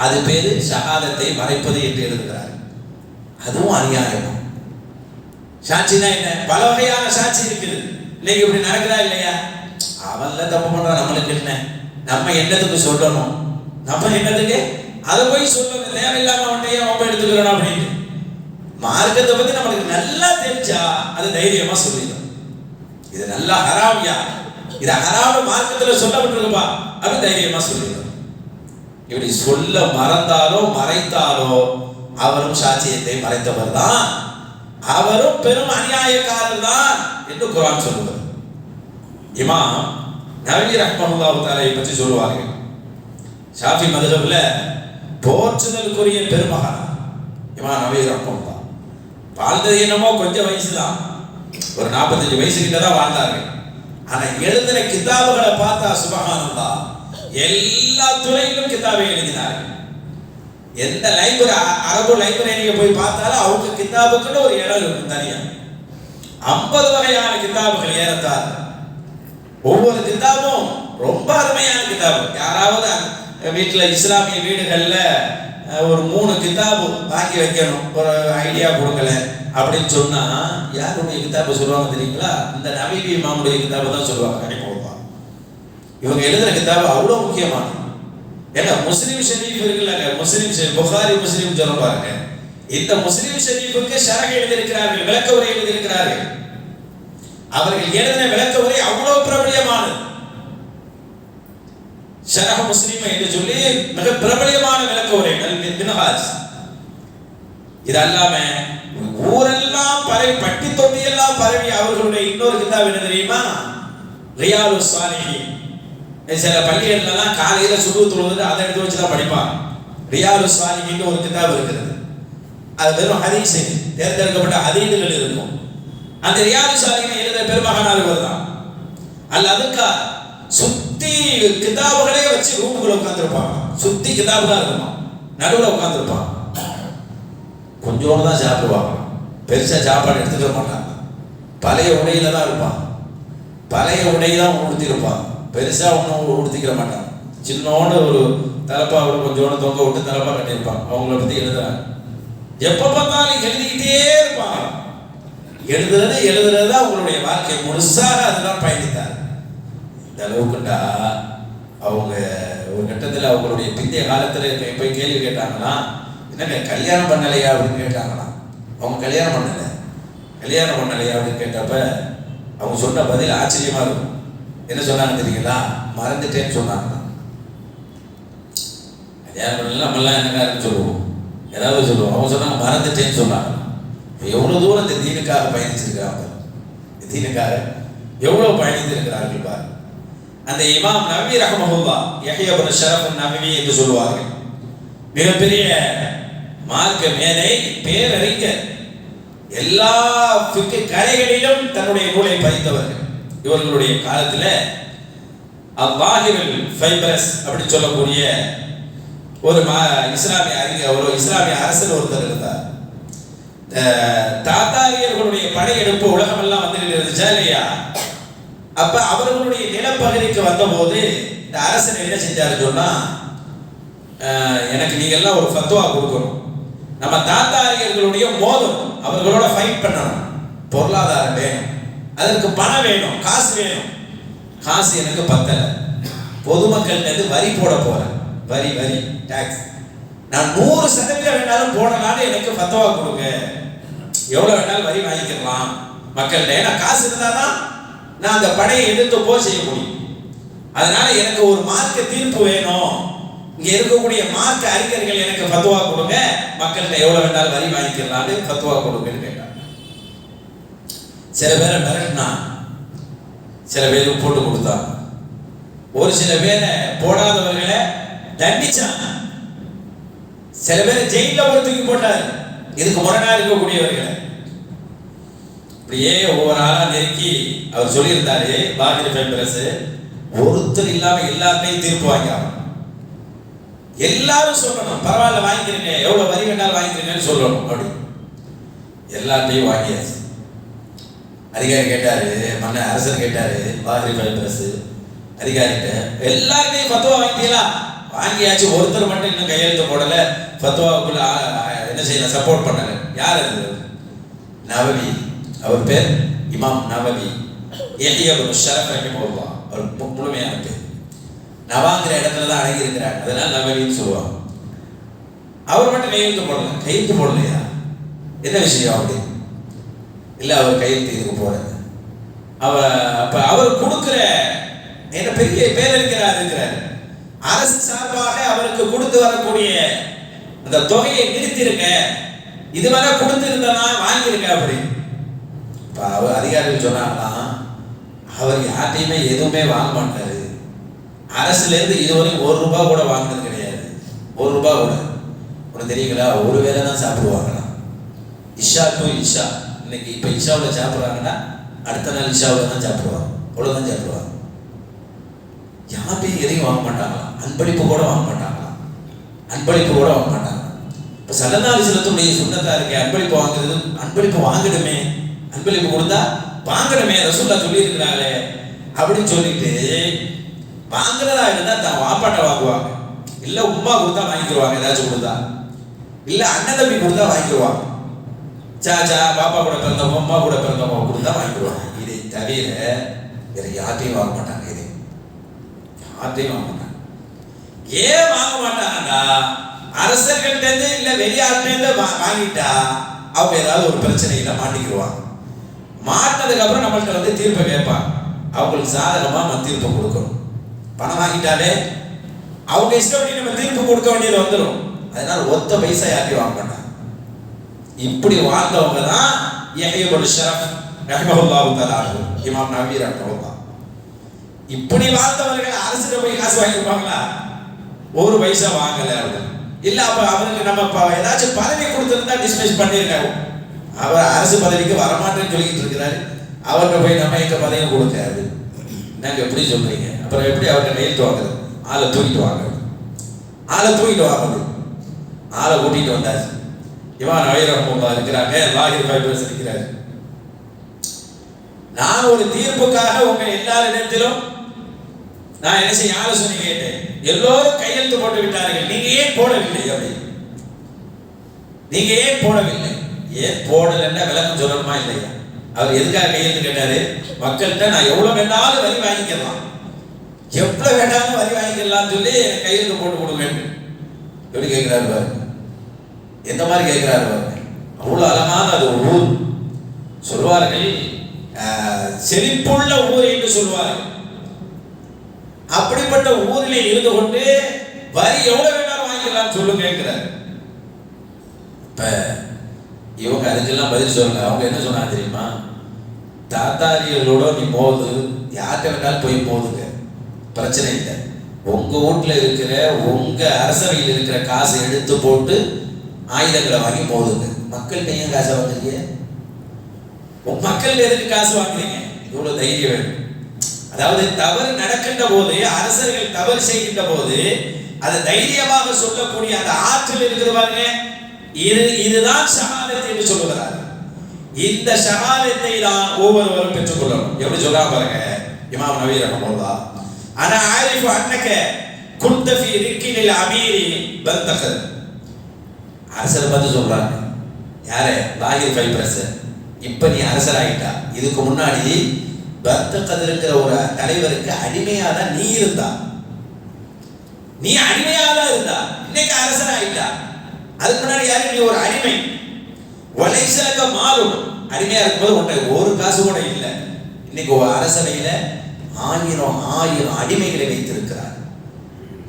அது பேரு ஷஹாதத்தை மறைப்பது என்று எழுதுகிறார். அதுவும் அநியாயம். சாட்சினா என்ன? பல வகையான சாட்சி இருக்குது. இன்னைக்கு இப்படி நடக்குதா இல்லையா? அவன்ல தப்பு பண்றான், நம்மளுக்கு என்ன? நம்ம என்னத்துக்கு சொல்லணும்? நம்ம என்னத்துக்கு அதை போய் சொல்லணும்? தேவையில்லாம அவன்கிட்ட அவன் எடுத்துக்கிறோம் அப்படின்னு. மார்க்கத்தை பத்தி நம்மளுக்கு நல்லா தெரிஞ்சா அது தைரியமா சொல்லிடும். இது நல்லா ஹராமியா, இது ஹராம் மார்க்கத்துல சொல்லப்பட்டிருக்குப்பா அப்படின்னு தைரியமா சொல்லிடும். இப்படி சொல்ல மறந்தாலோ மறைத்தாலோ அவரும் சாட்சியத்தை மறைத்தவர் தான், அவரும் பெரும் அநியாயக்காரர் தான் என்று குர்ஆன் சொல்லுகிறது. இமாம் நவவி ரஹ்மத்துல்லாஹி தஆலா பற்றி சொல்லுவார்கள். ஷாஃபி மதுஹப்ல போற்றுதலுக்குரிய பெருமகன் இமாம் நவவி ரஹ்மத்துல்லாஹ். வாழ்ந்தது என்னமோ கொஞ்சம் வயசு தான், ஒரு 45 வயசு கிட்ட தான் வாழ்ந்தார்கள். ஆனா எழுதின கிதாபுகளை பார்த்தா சுப்ஹானல்லாஹ், எல்லா துறையிலும் கிதாபை எழுதினார்கள். எந்த லைப்ரரி, அரபு லைப்ரரி நீங்க போய் பார்த்தாலும் அவங்க கிதாபுக்குன்னு ஒரு இடம் இருக்கும் தனியா. 50 வகையான கிதாபுகள் ஏறத்தார். ஒவ்வொரு கிதாபும் ரொம்ப அருமையான கிதாபு. யாராவது வீட்டுல இஸ்லாமிய வீடுகள்ல ஒரு 3 கிதாபு வாங்கி வைக்கணும், ஒரு ஐடியா கொடுக்கல அப்படின்னு சொன்னா யாருடைய கிதாபு சொல்லுவாங்க தெரியுங்களா? இந்த நவவி இமாமுடைய கிதாபு தான் சொல்லுவாங்க. இவங்க எழுதுற கிதாபு அவ்வளவு முக்கியமானது. ஏன்னா முஸ்லிம் ஷரீஃப் இருக்குல்ல, முஸ்லிம் புகாரி முஸ்லிம் சொல்ல பாருங்க, இந்த முஸ்லிம் ஷரீஃபுக்கு ஷரஹ் எழுதியிருக்கிறார்கள், விளக்க உரை எழுதியிருக்கிறார்கள். அவர்கள் எழுதின விளக்க உரை அவ்வளவு பிரபலியமானது. ஷரஹ் முஸ்லிம் என்று சொல்லி மிக பிரபலியமான விளக்க உரைகள் மின்ஹாஜ். இது அல்லாம ஊரெல்லாம் பரவி, பட்டி தொட்டி எல்லாம் பரவி அவர்களுடைய இன்னொரு கிதாப் என்ன தெரியுமா? ரியாதுஸ் ஸாலிஹீன். சில பள்ளிகள்லாம் காலையில சுபு தொழுது அதை எடுத்து வச்சுதான் படிப்பாங்க. ரியாதுஸ் ஸாலிஹீன் ஒரு கிதாப் இருக்கிறது. அது வெறும் ஹதீஸ், தேர்ந்தெடுக்கப்பட்ட ஹதீதுகள் இருக்கும். அந்த ரியாதுஸ் ஸாலிஹீன் எழுதுற பெருமகனார் இவர் தான். அல்ல அதுக்கா சுத்தி கிதாபுகளே வச்சு ரூமுக்குள்ள உட்கார்ந்துருப்பாங்க. சுத்தி கிதாபு தான் இருக்குமா, நடுவில் உட்கார்ந்துருப்பாங்க. கொஞ்சோடு தான் சாப்பிடுவாங்க, பெருசா சாப்பாடு எடுத்துக்க மாட்டாங்க. பழைய உடையில தான் இருப்பாங்க, பழைய உடை தான் உடுத்திருப்பாங்க, பெருசா ஒன்றும் உடுத்திக்கிற மாட்டாங்க. சின்னோட ஒரு தலப்பாவோட கொஞ்சோட தொங்க விட்டு தலப்பா கட்டியிருப்பாங்க. அவங்கள பத்தி எழுதுறாங்க. எப்ப பார்த்தாலும் எழுதிக்கிட்டே இருப்பாங்க. எழுதுறது தான் உங்களுடைய வாழ்க்கை முழுசாக அதுதான் பயணித்தார். இந்த அளவுக்குண்டா அவங்க ஒரு கட்டத்தில் அவங்களுடைய பிந்தைய காலத்தில் போய் கேள்வி கேட்டாங்கன்னா, என்னங்க கல்யாணம் பண்ணலையா அப்படின்னு கேட்டாங்கன்னா, அவங்க கல்யாணம் பண்ணலையா அப்படின்னு கேட்டப்ப அவங்க சொன்ன பதில் ஆச்சரியமா இருக்கும். என்ன சொன்னாங்க தெரியுங்களா? மறந்துட்டேன்னு சொன்னாங்க. கல்யாணம் பண்ணல நம்மளாம் என்னக்காருன்னு சொல்லுவோம், ஏதாவது சொல்லுவோம். அவங்க சொன்னாங்க மறந்துட்டேன்னு சொன்னாங்க. எவ்வளவு தூரம் இந்த தீனுக்காக பயணிச்சிருக்கிறாங்க, தீனுக்காக எவ்வளவு பயணித்திருக்கிறார்கள் பாரு. அந்த இமாம் நவவி ரஹ்மஹுல்லாஹ், யஹ்யா இப்னு ஷரஃப் நவவி என்று சொல்லுவார்கள், மிகப்பெரிய மார்க்க மேதை, பேரறிஞர், எல்லா ஃபிக்ஹ் கலைகளிலும் தன்னுடைய நூலை பதித்தவர்கள். இவர்களுடைய காலத்தில் அல்-வாஹிருல் ஃபைபரஸ் அப்படி சொல்லக்கூடிய ஒரு இஸ்லாமிய அறிஞர், ஒரு இஸ்லாமிய அரசர் ஒருத்தர் இருந்தார். தாத்தாரியர்களுடைய படையெடுப்பு உலகமெல்லாம் வந்துட்டு இருந்துச்சா இல்லையா? அப்ப அவர்களுடைய நிலப்பகுதிக்கு வந்தபோது இந்த அரசன் என்ன செஞ்சாரு சொன்னா, எனக்கு நீங்க எல்லாம் ஒரு ஃபத்வா கொடுக்கணும். நம்ம தாத்தாரியர்களுடைய மோதணும், அவர்களோட ஃபைட் பண்ணணும். பொருளாதாரம் வேணும், அதற்கு பணம் வேணும், காசு வேணும். காசு எனக்கு பத்தல, பொதுமக்கள் வரி போட போறேன், வரி டாக்ஸ். நான் 100% வேணாலும் போடலான்னு எனக்கு ஃபத்வா கொடுங்க. எவ்வளவு வேணாலும் வரி வாங்கிக்கலாம் மக்கள்கிட்ட. ஏன்னா காசு இருந்தாதான் நான் அந்த படையை எதிர்த்து போர் செய்ய முடியும். அதனால எனக்கு ஒரு மார்க்க தீர்ப்பு வேணும். இங்க இருக்கக்கூடிய மார்க்க அறிஞர்கள் எனக்கு ஃபத்வா கொடுங்க, மக்கள்கிட்ட எவ்வளவு வேணாலும் வரி வாங்கிக்கலாம்னு ஃபத்வா கொடுங்கன்னு கேட்டாங்க. சில பேரை மிரட்டினா, சில பேருக்கு போட்டு கொடுத்தாங்க. ஒரு சில பேரை போடாதவர்களை தண்டிச்சாங்க. சில பேரை ஜெயில போய் தூக்கி போட்டாரு, இதுக்கு முரணா இருக்கக்கூடியவர்களை. இப்படியே ஒவ்வொரு ஆளா நெருக்கி அவர் சொல்லியிருந்தாரு, வாஹிர் ஃபைபரஸ், ஒருத்தர் இல்லாம எல்லாத்தையும் தீர்ப்பு வாங்கியாங்க. எல்லாரும் சொல்லணும், பரவாயில்ல வாங்கிக்கிறீங்க, எவ்வளவு வரி வேண்டாலும் வாங்கிக்கிறீங்கன்னு சொல்லணும். அப்படி எல்லாத்தையும் வாங்கியாச்சு. அதிகாரி கேட்டாரு, மன்னர் அரசர் கேட்டாரு வாஹிர் ஃபைபரஸ் அதிகாரிகிட்ட, எல்லாருக்கையும் ஃபத்வா வாங்கிட்டீங்களா? வாங்கியாச்சு. ஒருத்தர் மட்டும் இன்னும் கையெழுத்து போடல, ஃபத்வாவுக்குள்ள என்ன செய்யல, சப்போர்ட் பண்ணல. யார் அது? நவவி. அவர் பேர் இமாம் நவவி, யஹ்யா இப்னு ஷரஃப் ரஹிமஹுல்லாஹ். அவர் முழுமையான பேர். நவாங்கிற இடத்துல தான் அடங்கி இருக்கிறாங்க, அதனால நவவின்னு சொல்லுவாங்க. அவர் மட்டும் கையெழுத்து போடல. கையெழுத்து போடலையா? என்ன விஷயம் அப்படி? இல்லை, அவர் கையெழுத்து இதுக்கு போடல. அப்ப அவர் கொடுக்கிற என்ன பெரிய பேரறிஞராக இருக்கிறார், அரசு சார்பாக அவருக்கு கொடுத்து வரக்கூடிய அந்த தொகையை நிறுத்திருக்க, இதுவரை கொடுத்து இருந்தனா வாங்கியிருக்க அப்படி. அவர் அதிகாரிகள் சொன்னாங்கன்னா, அவர் யார்ட்டையுமே எதுவுமே வாங்க மாட்டாரு. அரசுல இருந்து இதுவரைக்கும் 1 ரூபாய் கூட வாங்கினது கிடையாது. 1 ரூபாய் கூட. உனக்கு தெரியுங்களா? ஒரு வேளை தான் சாப்பிடுவாங்களா. இஷா டு இஷா. இன்னைக்கு இப்ப இஷாவில் சாப்பிட்றாங்கன்னா அடுத்த நாள் இஷாவில் தான் சாப்பிடுவாங்க. அவ்வளவுதான் சாப்பிடுவாங்க. யார்ட்டையும் எதையும் வாங்க மாட்டாங்களா. அன்பளிப்பு கூட வாங்க மாட்டாங்களா. இப்ப ஸல்லல்லாஹு அலைஹி வஸல்லம் சுன்னத்தா இருக்கே அன்பளிப்பு வாங்குறது. அன்பளிப்பு வாங்கணுமே, அன்பளிப்பு கொடுத்தா வாங்கணுமே, ரசூலுல்லாஹ் சொல்லி இருக்கிறாங்களே அப்படின்னு சொல்லிட்டு வாங்குறதா இருந்தா தான் வாப்பாட்ட வாங்குவாங்க, இல்ல உம்மா கொடுத்தா வாங்கிடுவாங்க, ஏதாச்சும் கொடுத்தா, இல்ல அண்ணன் தம்பி கொடுத்தா வாங்கிடுவாங்க, சாச்சா பாப்பா கூட பிறந்தவங்க அம்மா கூட பிறந்தவங்க கொடுத்தா வாங்கிடுவாங்க. இதை தவிர வேற யார்ட்டையும் வாங்க மாட்டாங்க. இதை யார்ட்டையும் வாங்க மாட்டாங்க. ஏன் வாங்க மாட்டாங்கன்னா, அரசர்கள்ட்ட இருந்து இல்ல வெளியாட்ல இருந்து வாங்கிட்டா அவங்க ஏதாவது ஒரு பிரச்சனையில மாட்டிக்கிடுவாங்க. மாட்டினதுக்கு அப்புறம் நம்மள்கிட்ட தீர்ப்பை கேட்பாங்க. அவங்களுக்கு சாதகமா நம்ம தீர்ப்பு கொடுக்கணும். பணம் வாங்கிட்டாலே அவங்க இஷ்டப்படி நம்ம தீர்ப்பு கொடுக்க வேண்டியது வந்துடும். அதனால ஒத்த பைசா யார்ட்டையும் வாங்க மாட்டாங்க. இப்படி வாழ்ந்தவங்க தான் யஹ்யா இப்னு ஷரஃப் ரஹ்மஹுல்லாஹு தஆலா, இமாம் நவவி ரஹ்மஹுல்லாஹ். இப்படி வாழ்ந்தவர்கள் அரசுல போய் காசு வாங்கிருப்பாங்களா? 1 பைசா வாங்கல. இல்ல அப்ப அவருக்கு நம்ம ஏதாச்சும் பதவி கொடுத்திருந்தா டிஸ்மிஸ் பண்ணிருக்காங்க. அவர் அரசு பதவிக்கு வரமாட்டேன்னு சொல்லிட்டு இருக்கிறாரு. அவர்கிட்ட போய் நம்ம எங்க பதவி கொடுக்காது. நாங்க எப்படி சொல்றீங்க? அப்புறம் எப்படி அவர்கிட்ட கையெழுத்து வாங்குறது? ஆளை தூக்கிட்டு வாங்க. ஆளை கூட்டிட்டு வந்தாச்சு. இமாம் நவவி ரஹ்மஹுல்லாஹ் இருக்கிறாங்க, வாஹிர் ஃபைபரஸ் இருக்கிறாரு. நான் ஒரு தீர்ப்புக்காக உங்க எல்லாரிடத்திலும் நான் என்ன செய்ய ஆலோசனை கேட்டேன். எல்லோரும் கையெழுத்து போட்டு விட்டார்கள். நீங்க ஏன் போடவில்லை? அப்படி நீங்க ஏன் போடவில்லை? ஏன் போடலன்னா விளக்கம் சொல்லணுமா இல்லையா? அவர் எதுக்காக கையெழுத்து கேட்டாரு? மக்கள்கிட்ட நான் எவ்வளவு வேண்டாலும் வரி வாங்கிக்கலாம், எவ்வளவு வேண்டாலும் வரி வாங்கிக்கலாம்னு சொல்லி கையெழுத்து போட்டு கொடுங்க. எப்படி கேட்கிறாரு பாருங்க, எந்த மாதிரி கேட்கிறாரு பாருங்க. அவ்வளவு அழகான அது ஊர். சொல்வார்கள் செழிப்புள்ள ஊர் என்று சொல்வார்கள். அப்படிப்பட்ட ஊரில் இருந்து கொண்டு வரி எவ்வளவு வேண்டாலும் வாங்கிக்கலாம் சொல்லு கேட்கிறார். இப்ப இவங்க அதுக்கெல்லாம் பதில் சொல்லுங்க. அவங்க என்ன சொன்னாங்க தெரியுமா? தாத்தாரிகளோட நீ போகுது, யார்கிட்ட வேண்டாலும் போய் போகுதுங்க, பிரச்சனை இல்லை. உங்க வீட்டுல இருக்கிற உங்க அரசவையில் இருக்கிற காசை எடுத்து போட்டு ஆயுதங்களை வாங்கி போகுதுங்க. மக்கள்கிட்ட ஏன் காசை வாங்குறீங்க? உங்க மக்கள் எதுக்கு காசு வாங்குறீங்க? இவ்வளவு தைரியம் வேணும். அதாவது தவறு நடக்கின்ற போது, அரசர்கள் தவறு செய்கின்ற போது அதை தைரியமாக சொல்லக்கூடிய அந்த ஆற்றல் இருக்கிறவாங்க. இதுதான் ஷஹாதத் என்று சொல்லுகிறார். இந்த ஷஹாதத்தை தான் ஒவ்வொருவரும் பெற்றுக்கொள்ளணும். எப்படி சொல்றா பாருங்க இமாம் நவீ ரஹ்மத்துல்லாஹ். ஆனா ஆரிஃபு அன்னக குன்த ஃபீ ரிக்கினில் அமீரி பந்தகத். அரசர் பார்த்து சொல்றாங்க, யாரே லாகிர் ஃபைப்ரஸ், இப்ப நீ அரசர் ஆயிட்டா. இதுக்கு முன்னாடி பந்தகத் இருக்கிற ஒரு தலைவருக்கு அடிமையா தான் நீ இருந்தா, நீ அடிமையா தான் இருந்தா. இன்னைக்கு அரசர் ஆயிட்டா. அதுக்கு முன்னாடி யாரு? நீ ஒரு அடிமை. வலைசலக்க மாறும். அடிமையா இருக்கும்போது உன்னை ஒரு காசு கூட இல்லை. இன்னைக்கு ஒரு அரசவையில ஆயிரம் அடிமைகளை வைத்திருக்கிறார்.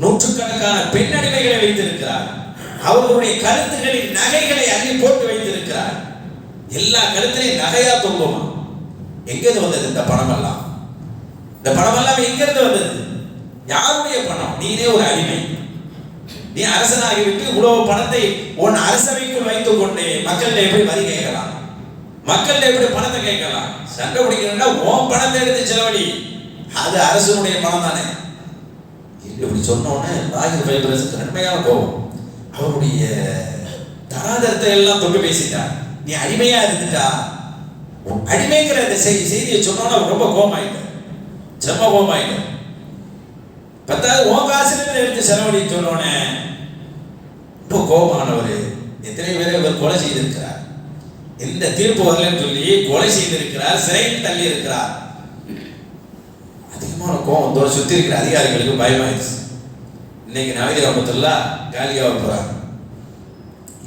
நூற்றுக்கணக்கான பெண் அடிமைகளை வைத்திருக்கிறார். அவர்களுடைய கழுத்துகளில் நகைகளை அள்ளி போட்டு வைத்திருக்கிறார். எல்லா கழுத்திலையும் நகையா தொங்குமா. எங்கிருந்து வந்தது இந்த பணம் எல்லாம்? இந்த பணம் எல்லாம் எங்கிருந்து வந்தது? யாருடைய பணம்? நீனே ஒரு அடிமை. நீ அரசனாகிவிட்டு இவ்வளவு பணத்தை உன் அரசவைக்குள் வைத்துக் கொண்டு மக்கள்கிட்ட எப்படி வரி கேட்கலாம்? மக்கள்கிட்ட எப்படி பணத்தை கேட்கலாம்? சண்டை பிடிக்கணும்னா உன் பணத்தை எடுத்து செலவழி, அது அரசனுடைய பணம் தானே. இப்படி சொன்னோன்னு லாகிர் ஃபைப்ரஸுக்கு நன்மையான கோபம். அவருடைய தராதரத்தை எல்லாம் தொட்டு பேசிட்டார். நீ அடிமையா இருந்துட்டா, அடிமைங்கிற அந்த செய்தியை சொன்னோன்னா ரொம்ப கோபமாயிட்ட, செம்ம கோபமாயிட்ட. பத்தாவது உன் காசுல எடுத்து செலவழி சொன்னோன்னே ரொம்ப கோபமானவர். எத்தனை பேரை இவர் கொலை செய்திருக்கிறார். இந்த தீர்ப்பு வரலன்னு சொல்லி கொலை செய்திருக்கிறார், சிறையில் தள்ளி இருக்கிறார். அதிகமான கோபம் சுத்தி இருக்கிற அதிகாரிகளுக்கு பயமாயிடுச்சு. இன்னைக்கு நவீன ரஹ்மத்துல்லாஹ் காலியாக போறாங்க.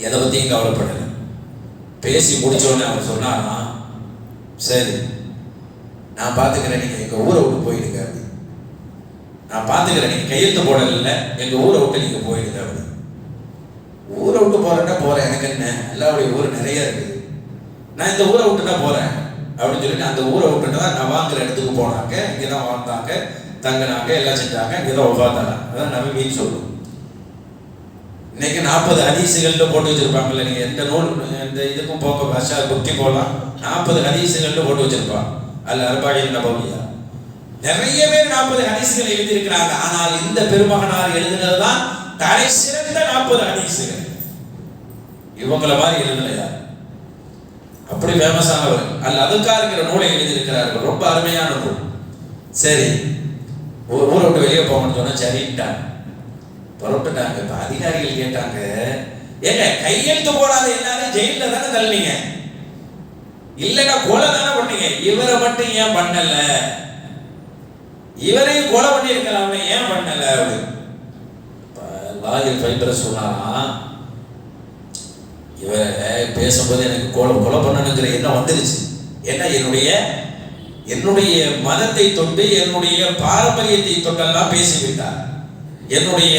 எதை பத்தியும் கவலைப்படல. பேசி முடிச்சோடனே அவர் சொன்னாரா, சரி நான் பார்த்துக்கிறேன், நீங்க எங்க ஊரை விட்டு போயிடுங்க அப்படி. நான் பார்த்துக்கிறேன், நீங்க கையெழுத்து போடல, எங்க ஊரை விட்டு நீங்க போயிடுங்க அப்படி. ஊரை விட்டு போறேன்னா போறேன், எனக்கு என்ன, எல்லாருடைய ஊர் நிறைய இருக்குது, நான் இந்த ஊரை விட்டுனா போறேன் அப்படின்னு சொல்லிட்டு அந்த ஊரை விட்டுட்டு தான் நான் வாங்குற இடத்துக்கு போனாங்க. இங்கதான் வாழ்ந்தாங்க, தங்கினாங்க, எல்லாம் செஞ்சாங்க, இங்கதான் ஒவ்வாத்தாங்க. அதான் நபி மீன் சொல்லுவோம். இன்னைக்கு 40 ஹதீஸுகள்ல போட்டு வச்சிருப்பாங்கல்ல. நீங்க எந்த நூல் இந்த இதுக்கும் போக பாஷா புத்தி போலாம், 40 ஹதீஸுகள்ல போட்டு வச்சிருப்பாங்க. அல்ல அர்பாயின் நபவியா நிறைய பேர் 40 ஹதீஸுகள் எழுதியிருக்கிறாங்க. ஆனால் இந்த பெருமகனார் எழுதுனதுதான் தலை சிறந்த 40 ஹதீஸுகள். இவங்களை மாதிரி எழுதலையா? அப்படி ஃபேமஸானவர் அல்ல. அதுக்காருங்கிற நூலை எழுதியிருக்கிறார்கள். ரொம்ப அருமையான நூல். சரி ஊரை விட்டு வெளியே போகணும்னு சொன்னா சரிட்டாங்க, புறப்பட்டுட்டாங்க. இப்ப அதிகாரிகள் கேட்டாங்க, ஏங்க கையெழுத்து போடாத எல்லாரும் ஜெயில தானே தள்ளினீங்க, இல்லைன்னா கொலை தானே பண்ணீங்க, இவரை மட்டும் ஏன் பண்ணல, இவரையும் கொலை பண்ணி இருக்கலாம், ஏன் பண்ணல அப்படின்னு. லாகிர் ஃபைப்ரஸ் சொன்னாரா, இவரை பேசும்போது எனக்கு கொலை பண்ணணுங்கிற எண்ணம் வந்துருச்சு. ஏன்னா என்னுடைய மதத்தை தொட்டு என்னுடைய பாரம்பரியத்தை தொட்டெல்லாம் பேசிவிட்டார். என்னுடைய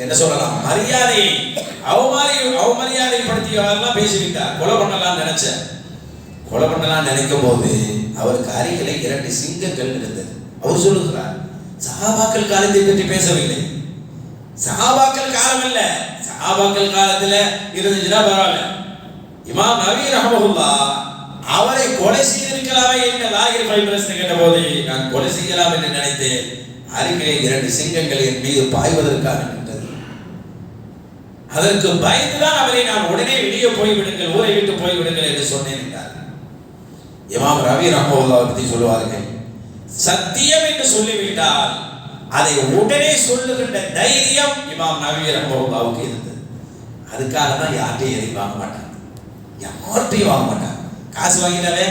என்ன சொல்லலாம் மரியாதையை அவமரியாதைப்படுத்தியவரெல்லாம் பேசிவிட்டார். கொலை பண்ணலாம் நினைச்சேன். கொலை பண்ணலாம் நினைக்கும் போது அவருக்கு அருகிலே 2 சிங்கங்கள் இருந்தது. அவர் சொல்லுகிறார், சஹாபாக்கள் காலத்தை பற்றி பேசவில்லை. சஹாபாக்கள் காலம் இல்ல, சஹாபாக்கள் காலத்துல இருந்துச்சுன்னா பரவாயில்ல. இமாம் நவீ ரஹ்மத்துல்லாஹ் அவரை கொலை செய்திருக்கலாமே என்ற லாகிர் ஃபைப்ரஸ் கேட்ட போது நான் கொலை செய்யலாம் என்று நினைத்தேன். அருகிலே 2 சிங்கங்கள் என் மீது பாய்வதற்காக நின்றது. அதற்கு பயந்துதான் அவரை நான் உடனே வெளியே போய்விடுங்கள், ஊரை விட்டு போய்விடுங்கள் என்று சொன்னேன் என்றார். இமாம் நவீ ரஹ்மத்துல்லாஹ் பற்றி சொல்லுவார்கள், சத்தியம் என்று சொல்லிவிட்டால் அதை உடனே சொல்லுகின்ற தைரியம் இமாம் நவீ ரஹ்மத்துல்லாஹ்வுக்கு இருந்தது. அதுக்காக தான் யார்கிட்டையும் எதையும் வாங்க மாட்டாங்க, யார்கிட்டையும் வாங்க மாட்டாங்க. காசு வாங்கிட்டாலே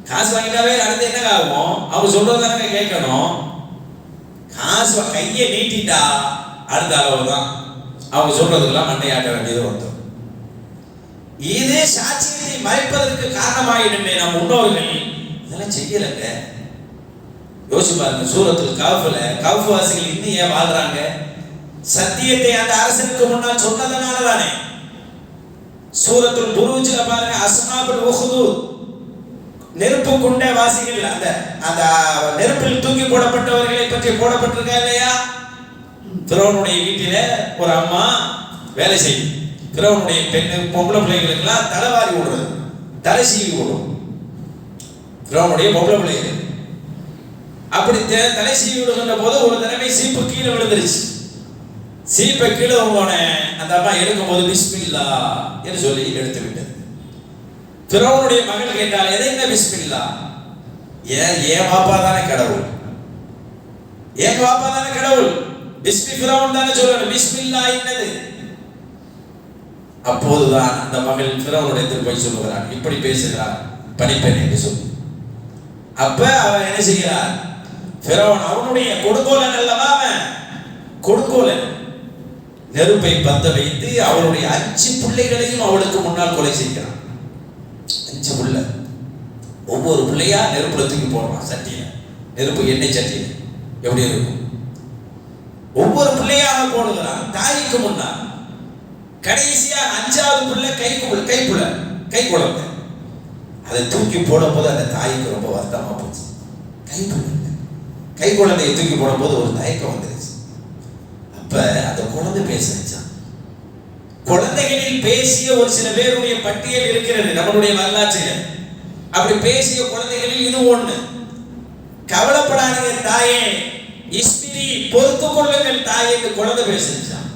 காசு வாங்கிட்டாவே அடுத்து என்ன ஆகும்? அவங்க சொல்றதானே கேட்கணும். காசு கையை நீட்டிட்டா அடுத்த அளவு தான் அவங்க சொல்றதுக்கெல்லாம் மண்டையாட்ட வேண்டியது வந்துடும். இதே சாட்சியத்தை மறைப்பதற்கு காரணமாயிடுமே நம் முன்னோர்கள் இதெல்லாம் செய்யலைங்க. யோசிச்சு பாருங்க, சூரத்துல் கஹ்ஃப்ல கஹ்ஃப் வாசிகள் இன்னும் ஏன் வாழ்றாங்க? சத்தியத்தை அந்த அரசனுக்கு முன்னால் சொன்னதனால தானே. சூரத்துல் புரூஜ்ல பாருங்க, அஸ்ஹாபுல் உஹ்தூத் நெருப்பு குண்ட வாசிகள், அந்த அந்த நெருப்பில் தூக்கி போடப்பட்டவர்களை பற்றி போடப்பட்டிருக்கா இல்லையா? ஃபிரௌனுடைய வீட்டில ஒரு அம்மா வேலை செய்யும். ஃபிரௌனுடைய பெண்ணு பொம்பளை பிள்ளைகளுக்கெல்லாம் தலைவாரி விடுறது, தலை சீவி விடும். ஃபிரௌனுடைய பொம்பளை பிள்ளைகள் அப்படி தலை சீவி விடுகின்ற போது ஒரு தடவை சீப்பு கீழே விழுந்துருச்சு. சீப்பை கீழே போன அந்த அம்மா எடுக்கும் போது பிஸ்மில்லா என்று சொல்லி எடுத்து விட்டது. ஃபிரௌனுடைய மகள் கேட்டால் எதை என்ன பிஸ்மில்லா? ஏன் பாப்பா தானே கடவுள், ஏன் பாப்பா தானே கடவுள், பிஸ்மி ஃபிரௌன் தானே சொல்லணும், பிஸ்மில்லா என்னது? அப்போதுதான் அந்த மகள் ஃபிரௌனுடைய போய் சொல்லுகிறார், இப்படி பேசுகிறார் பணிப்பெண் என்று சொல்லி. அப்ப அவன் என்ன செய்கிறார்? ஃபிரௌன் அவனுடைய கொடுங்கோலன் அல்லவா, அவன் கொடுங்கோலன், நெருப்பை பத்த வைத்து அவளுடைய 5 பிள்ளைகளையும் அவளுக்கு முன்னால் கொலை செய்கிறான். 5 பிள்ளை, ஒவ்வொரு பிள்ளையா நெருப்புல தூக்கி போடுறான். சட்டியில நெருப்பு, எண்ணெய் சட்டியில எப்படி இருக்கும், ஒவ்வொரு பிள்ளையாக போடுகிறான் தாய்க்கு முன்னால். கடைசியா 5வது பிள்ளை கை குழந்தை, அதை தூக்கி போடும் போது அந்த தாய்க்கு ரொம்ப வருத்தமா போச்சு. கை குழந்தையை தூக்கி போடும் போது ஒரு தயக்கம் வந்துருச்சு. அப்ப அந்த குழந்தை பேச வச்சான். குழந்தைகளில் பேசிய ஒரு சில பேருடைய பட்டியல் இருக்கிறது நம்மளுடைய வரலாற்றில். அப்படி பேசிய குழந்தைகளில் இது ஒண்ணு. கவலைப்படாதீங்க தாயே, இஸ்பிரி, பொறுத்து கொள்ளுங்கள் தாயே என்று குழந்தை பேசிச்சான்.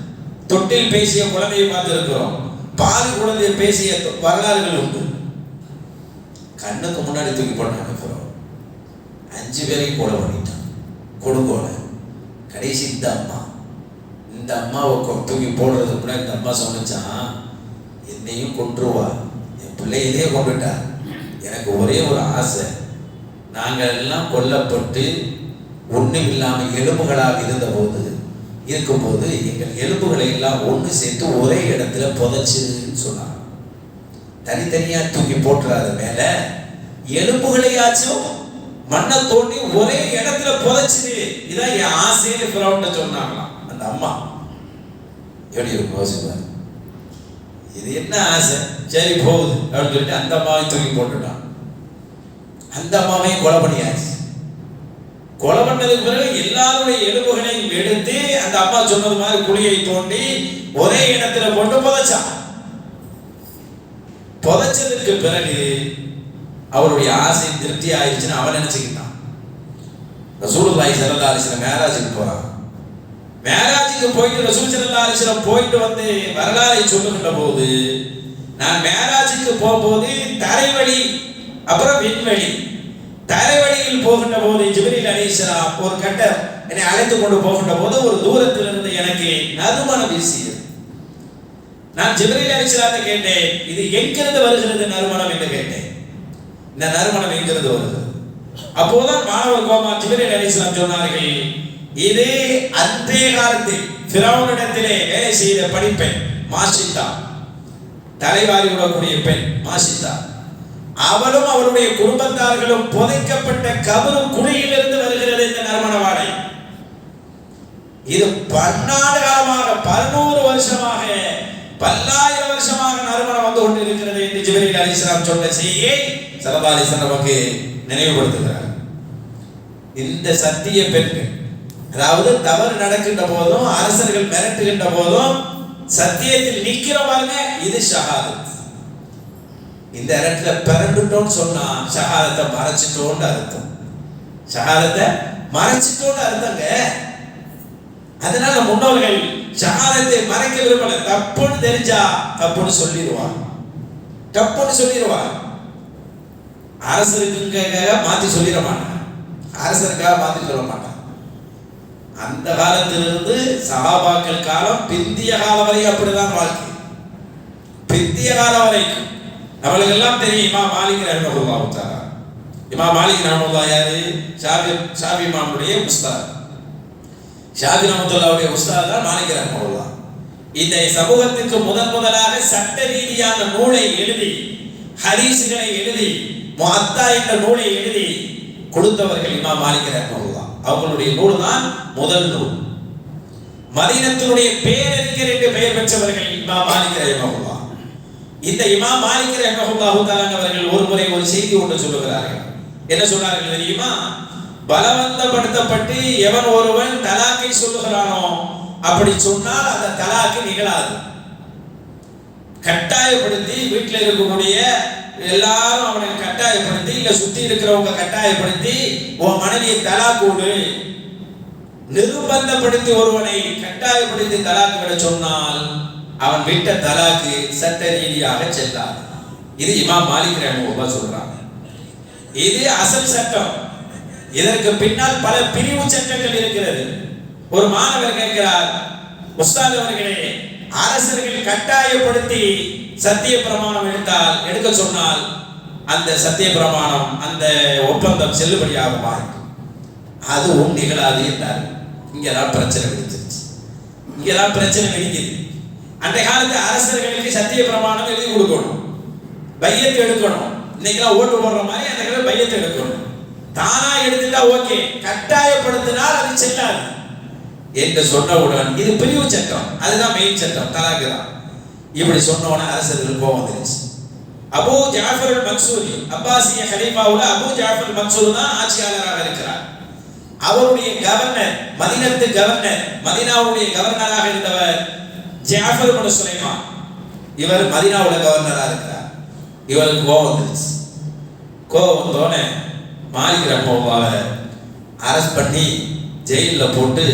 தொட்டில் பேசிய குழந்தையை பார்த்திருக்கிறோம், பால் குழந்தையை பேசிய வரலாறுகள் உண்டு. கண்ணுக்கு முன்னாடி தூக்கி போட்டாங்க. 5 பேரையும் கொலை பண்ணிட்டான், கொடுங்கோல. கடைசி இந்த அம்மாவை தூக்கி போடுறதுக்கு முன்னாடி இந்த அம்மா சொன்னான், என்னையும் கொன்றுவா, என் பிள்ளையதே கொண்டுட்டா, எனக்கு ஒரே ஒரு ஆசை, நாங்கள் எல்லாம் கொல்லப்பட்டு ஒன்றும் இல்லாமல் எலும்புகளாக இருக்கும்போது எங்கள் எலும்புகளை எல்லாம் ஒன்று சேர்த்து ஒரே இடத்துல புதைச்சுன்னு சொன்னாங்க. தனித்தனியா தூக்கி போட்டுறாத, மேல எலும்புகளையாச்சும் மண்ணை தோண்டி ஒரே இடத்துல புதைச்சு, இதான் என் ஆசைன்னு ஃபிரௌன் சொன்னாங்களாம். அந்த அம்மா எப்படி இருக்கும் யோசிப்பாரு. இது என்ன ஆசை, சரி போகுது அப்படின்னு சொல்லிட்டு அந்த அம்மாவையும் தூக்கி போட்டுட்டான். அந்த அம்மாவையும் கொலை பண்ணியாச்சு. கொலை பண்ணதுக்கு பிறகு எல்லாருடைய எலும்புகளையும் எடுத்து அந்த அம்மா சொன்னது மாதிரி குழியை தோண்டி ஒரே இடத்துல போட்டு புதைச்சான். புதைச்சதுக்கு பிறகு அவருடைய ஆசை திருப்தி ஆயிடுச்சுன்னு அவன் நினைச்சுக்கிட்டான். ரசூலுல்லாஹி ஸல்லல்லாஹு அலைஹி வஸல்லம் மேராஜுக்கு போறான். மேராஜுக்கு போயிட்டு ரசூல் ஸல்லல்லாஹு அலைஹி வஸல்லம் போயிட்டு வந்து வரலாறை சொல்லுகின்ற போது, நான் மேராஜுக்கு போகும்போது தரைவழி அப்புறம் விண்வெளி, தரைவழியில் போகின்ற போது ஜிப்ரீல் அலைஹிஸ்ஸலாம் ஒரு கட்டம் என்னை அழைத்து கொண்டு போகின்ற போது ஒரு தூரத்திலிருந்து எனக்கு நறுமணம் வீசியது. நான் ஜிப்ரீல் அலைஹிஸ்ஸலாத்தை கேட்டேன், இது எங்கிருந்து வருகிறது நறுமணம் என்று கேட்டேன். இந்த நறுமணம் எங்கிருந்து வருகிறது? அப்போதான் மாணவர் கோமா ஜிப்ரீல் அலைஹிஸ்ஸலாம் சொன்னார்கள், இது அன்றைய காலத்தில் ஃபிரௌனிடத்திலே வேலை செய்த பணிப்பெண் மாஷிதா, தலைவாரி விடக்கூடிய பெண் மாஷிதா, அவளும் அவளுடைய குடும்பத்தார்களும் புதைக்கப்பட்ட கபரு குழியிலிருந்து வருகிறது இந்த நறுமண வாடை. இது பன்னாடு காலமாக 1100 வருஷமாக பல்லாயிரம் வருஷமாக நறுமணம் வந்து கொண்டு இருக்கிறது என்று ஜிப்ரீல் அலைஹிஸ்ஸலாம் சொன்ன செய்தியை ஸல்லல்லாஹு அலைஹி வஸல்லம் நமக்கு நினைவுபடுத்துகிறார். இந்த சத்திய பெண்கள், அதாவது தவறு நடக்கின்ற போதும் அரசர்கள் மிரட்டுகின்ற போதும் சத்தியத்தில் நிக்கிறவங்க, இது ஷஹாதத். இந்த இடத்துல பிறந்துட்டோம்னு சொன்னா ஷஹாதத்தை மறைச்சிட்டோன்னு அர்த்தம். ஷஹாதத்தை மறைச்சிட்டோன்னு அர்த்தங்க. அதனால முன்னோர்கள் ஷஹாதத்தை மறைக்க விரும்பல. தப்புன்னு தெரிஞ்சா தப்புன்னு சொல்லிடுவாங்க, தப்புன்னு சொல்லிடுவாங்க. அரசருக்குங்காக மாத்தி சொல்லிட மாட்டாங்க, அரசருக்காக மாத்தி சொல்ல மாட்டாங்க. அந்த காலத்திலிருந்து சஹாபாக்கள் காலம் பிந்திய காலம் வரை அப்படிதான் வாழ்க்கை. பிந்திய காலம் வரைக்கும் நம்மளுக்கு எல்லாம் தெரியும். இமாம் மாலிக் ரஹ்மத்துல்லாஹி தஆலா இமாம் மாலிக் ரஹ்மத்துல்லாஹி யாரு? ஷாஃபி இமாமுடைய உஸ்தாத். ஷாஃபி ரஹ்மத்துல்லாஹுடைய உஸ்தாத் தான் மாலிக் ரஹ்மத்துல்லாஹ். இந்த சமூகத்துக்கு முதலாக சட்ட ரீதியான நூலை எழுதி, ஹதீஸ்களை எழுதி, முஅத்தா என்ற நூலை எழுதி கொடுத்தவர்கள் இமாம் மாலிக் ரஹ்மத்துல்லாஹ். அவங்களுடைய நூல் தான் முதல் நூல். மதீனத்தினுடைய பேரறிஞர் என்று பெயர் பெற்றவர்கள் இமாம் மாலிக் ரஹ்மத்துல்லாஹ். இந்த இமாம் மாலிக் ரஹ்மத்துல்லாஹு தஆலா அவர்கள் ஒரு முறை ஒரு செய்தி ஒன்று சொல்லுகிறார்கள். என்ன சொன்னார்கள் தெரியுமா? பலவந்தப்படுத்தப்பட்டு எவன் ஒருவன் தலாக்கை சொல்லுகிறானோ அப்படி சொன்னால் அந்த தலாக்கு நிகழாது. கட்டாயப்படுத்தி வீட்டில் இருக்கக்கூடிய எல்லாரும் அவனை கட்டாயப்படுத்தி, இல்ல சுத்தி இருக்கிறவங்க கட்டாயப்படுத்தி உன் மனைவியை தலாக்கூடு, நிர்பந்தப்படுத்தி ஒருவனை கட்டாயப்படுத்தி தலாக்கு விட சொன்னால் அவன் விட்ட தலாக்கு சட்ட ரீதியாக செல்லாது. இது இமாம் மாலிக் ரஹ்மத்துல்லாஹ் சொல்றாங்க. இது அசல் சட்டம். இதற்கு பின்னால் பல பிரிவு சட்டங்கள் இருக்கிறது. ஒரு மாணவர் கேட்கிறார், உஸ்தாத் அவர்களே, அரசர்கள் கட்டாயப்படுத்தி சத்திய பிரமாணம் எடுக்க சொன்னால் அந்த சத்திய பிரமாணம், அந்த ஒப்பந்தம் செல்லுபடியாகுமா? அதுவும் நிகழாது என்றார். இங்கதான் பிரச்சனை வெடிச்சிருச்சு. இங்கதான் பிரச்சனை வெடிக்குது. அன்றைய காலத்து அரசர்களுக்கு சத்திய பிரமாணம் எழுதி கொடுக்கணும், பையத்து எடுக்கணும். இன்னைக்கெல்லாம் ஓட்டு போடுற மாதிரி அந்த பையத்தை எடுக்கணும். தானா எடுத்துட்டா ஓகே, கட்டாயப்படுத்தினால் அது செல்லாது என்று சொன்னவுடன் இது பிரிவு சட்டம், அதுதான் மெயின் சட்டம், தலாக்கு தான். இப்படி சொன்னோன்னா அரசர்கள் கோபம் வந்துருச்சு. அபூ ஜாஃபர் அல்-மன்சூரி, அப்பாசிய ஹலீஃபாவுல அபூ ஜாஃபர் அல்-மன்சூர் தான் ஆட்சியாளராக இருக்கிறார். அவருடைய கவர்னர், மதீனத்து கவர்னர், மதீனாவுடைய கவர்னராக இருந்தவர் ஜாஃபர் இப்னு சுலைமான். இவர் மதீனாவுல கவர்னராக இருக்கிறார். இவருக்கு கோபம் வந்துருச்சு. கோபம் வந்தோடனே மாலிக் ரஹ்மத்துல்லாஹ் அரெஸ்ட் பண்ணி ஜெயிலில் போட்டு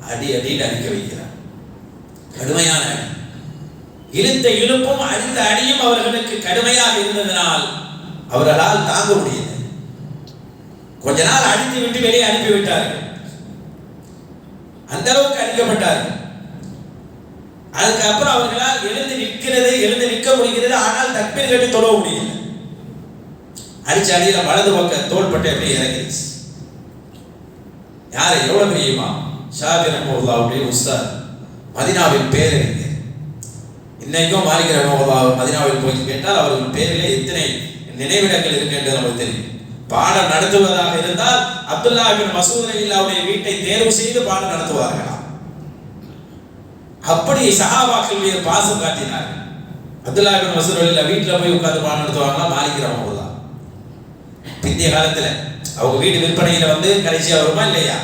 அடின்னு அடிக்க வைக்கிறார். கடுமையான அடி. இழுத்த இழுப்பும் அடித்த அடியும் அவர்களுக்கு கடுமையாக இருந்ததனால் அவர்களால் தாங்க முடியல. கொஞ்ச நாள் அடித்து விட்டு வெளியே அனுப்பிவிட்டார்கள். அந்த அளவுக்கு அடிக்கப்பட்டார்கள். அதுக்கப்புறம் அவர்களால் எழுந்து நிற்க முடிகிறது. ஆனால் தக்பீர் கட்டி தொழ முடியல. அடிச்ச அடியில வலது பக்கம் தோள்பட்டை அப்படியே இறங்கிடுச்சு. யாரு? எவ்வளவு பெரியமா? ஷாஃபி ரஹ்மத்துல்லாஹுடைய உஸ்தாத், மதீனாவின் பேரறிஞர். இன்னைக்கும் மாலிக் ரஹ்மத்துல்லாஹ் மதீனாவில் போய் கேட்டால் அவர்கள் பேரிலே எத்தனை நினைவிடங்கள் இருக்கு என்று நமக்கு தெரியும். பாடம் நடத்துவதாக இருந்தால் அப்துல்லா இப்னு மஸ்ஊத் ரலியல்லாஹுடைய வீட்டை தேர்வு செய்து பாடம் நடத்துவார்களாம். அப்படி சஹாபாக்கள் மீது பாசம் காட்டினார்கள். அப்துல்லா இப்னு மஸ்ஊத் ரலியல்லாஹு வீட்டில் போய் உட்கார்ந்து பாடம் நடத்துவாங்களா மாலிக் ரஹ்மத்துல்லாஹ். பிந்திய காலத்துல அவங்க வீடு விற்பனையில கடைசியா வருமா இல்லையா?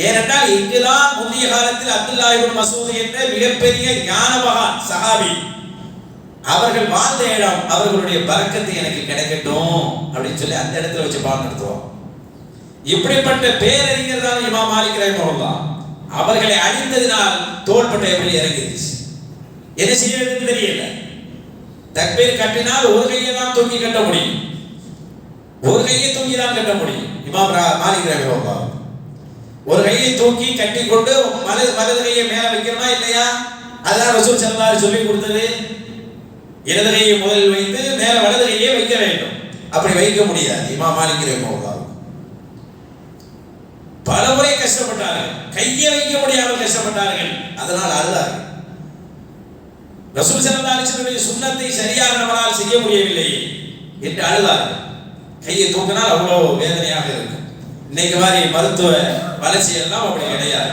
ஏனென்றால் இங்குதான் முந்தைய காலத்தில் அப்துல்லா இப்னு மஸ்ஊத் என்ற மிகப்பெரிய ஞானமகான் சஹாபி அவர்கள் வாழ்ந்த இடம், அவர்களுடைய பரக்கத்து எனக்கு கிடைக்கட்டும் அப்படின்னு சொல்லி அந்த இடத்துல வச்சு பாடம் நடத்துவோம். இப்படிப்பட்ட பேரறிஞர் தான் இமாம் மாலிக் ரஹ்மத்துல்லாஹ். அவர்களை அழிந்ததினால் தோள்பட்டை எப்படி இறங்கிடுச்சு, என்ன செய்யறதுன்னு தெரியல. தக்பீர் கட்டினால் ஒரு கையை தான் தூக்கி கட்ட முடியும், ஒரு கையை தூக்கி தான் கட்ட முடியும். இமாம் மாலிக் ரஹ்மத்துல்லாஹ் ஒரு கையை தூக்கி கட்டி கொண்டு வலது கையை மேல வைக்கணுமா இல்லையா? அதான் ரசூல் ஸல்லல்லாஹு அலைஹி சொல்லி கொடுத்தது. இடது கையை முதலில் வைத்து மேல வலது கையை வைக்க வேண்டும். அப்படி வைக்க முடியாது. இமாம் மாலிக் ரஹ்மத்துல்லாஹ் பல முறை கஷ்டப்பட்டார்கள், கையை வைக்க முடியாமல் கஷ்டப்பட்டார்கள். அதனால் அழுதார்கள். ரசூல் ஸல்லல்லாஹு அலைஹி வஸல்லம் சுன்னத்தை சரியாக நம்மால் செய்ய முடியவில்லை என்று அழுதார்கள். கையை தூக்கினால் அவ்வளவு வேதனையாக இருக்கும். இன்னைக்கு மாதிரி மருத்துவ வளர்ச்சி எல்லாம் அப்படி கிடையாது.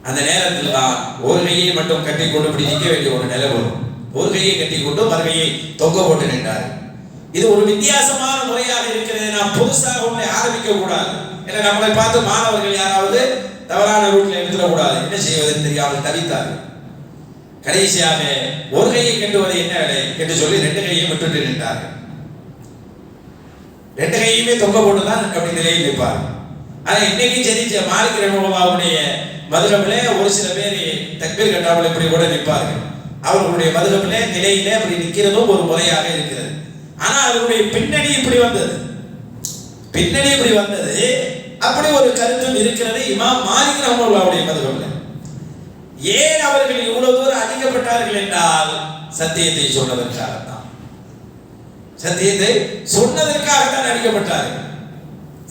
அந்த நேரத்தில் தான் ஒரு கையை மட்டும் கட்டி கொண்டு இப்படி நிற்க வேண்டிய ஒரு நிலை வரும். ஒரு கையை கட்டி கொண்டு மறுகையை தொங்க போட்டு நின்றார். இது ஒரு வித்தியாசமான முறையாக இருக்கிறது. நாம் புதுசாக ஒன்றை ஆரம்பிக்க கூடாது. ஏன்னா நம்மளை பார்த்து மாணவர்கள் யாராவது தவறான ரூட்ல எடுத்துடக்கூடாது. என்ன செய்வதுன்னு தெரியாமல் தவித்தார்கள். கடைசியாக ஒரு கையை கட்டுவது என்ன வேலை என்று சொல்லி ரெண்டு கையையும் விட்டுட்டு நின்றார்கள். ரெண்டு கையுமே தொங்க போட்டுதான் அப்படி நிலையில் நிற்பார். ஆனா இன்னைக்கு சரி, மாலிக் ரஹ்மத்துல்லாஹுடைய மதுஹபிலே ஒரு சில பேர் தக்பீர் கட்டாமல் இப்படி கூட நிற்பார்கள். அவர்களுடைய மதுஹபிலே நிலையிலே அப்படி நிற்கிறதும் ஒரு முறையாக இருக்கிறது. ஆனா அவர்களுடைய பின்னணி இப்படி வந்தது, அப்படி ஒரு கருத்தும் இருக்கிறது இமாம் மாலிக் ரஹ்மத்துல்லாஹுடைய மதுஹபிலே. ஏன் அவர்கள் இவ்வளவு தூரம் அதிகப்பட்டார்கள் என்றால் சத்தியத்தை சொன்னதற்காகத்தான். சத்தியத்தை சொன்னதற்காக தான் அடிக்கப்பட்டார்.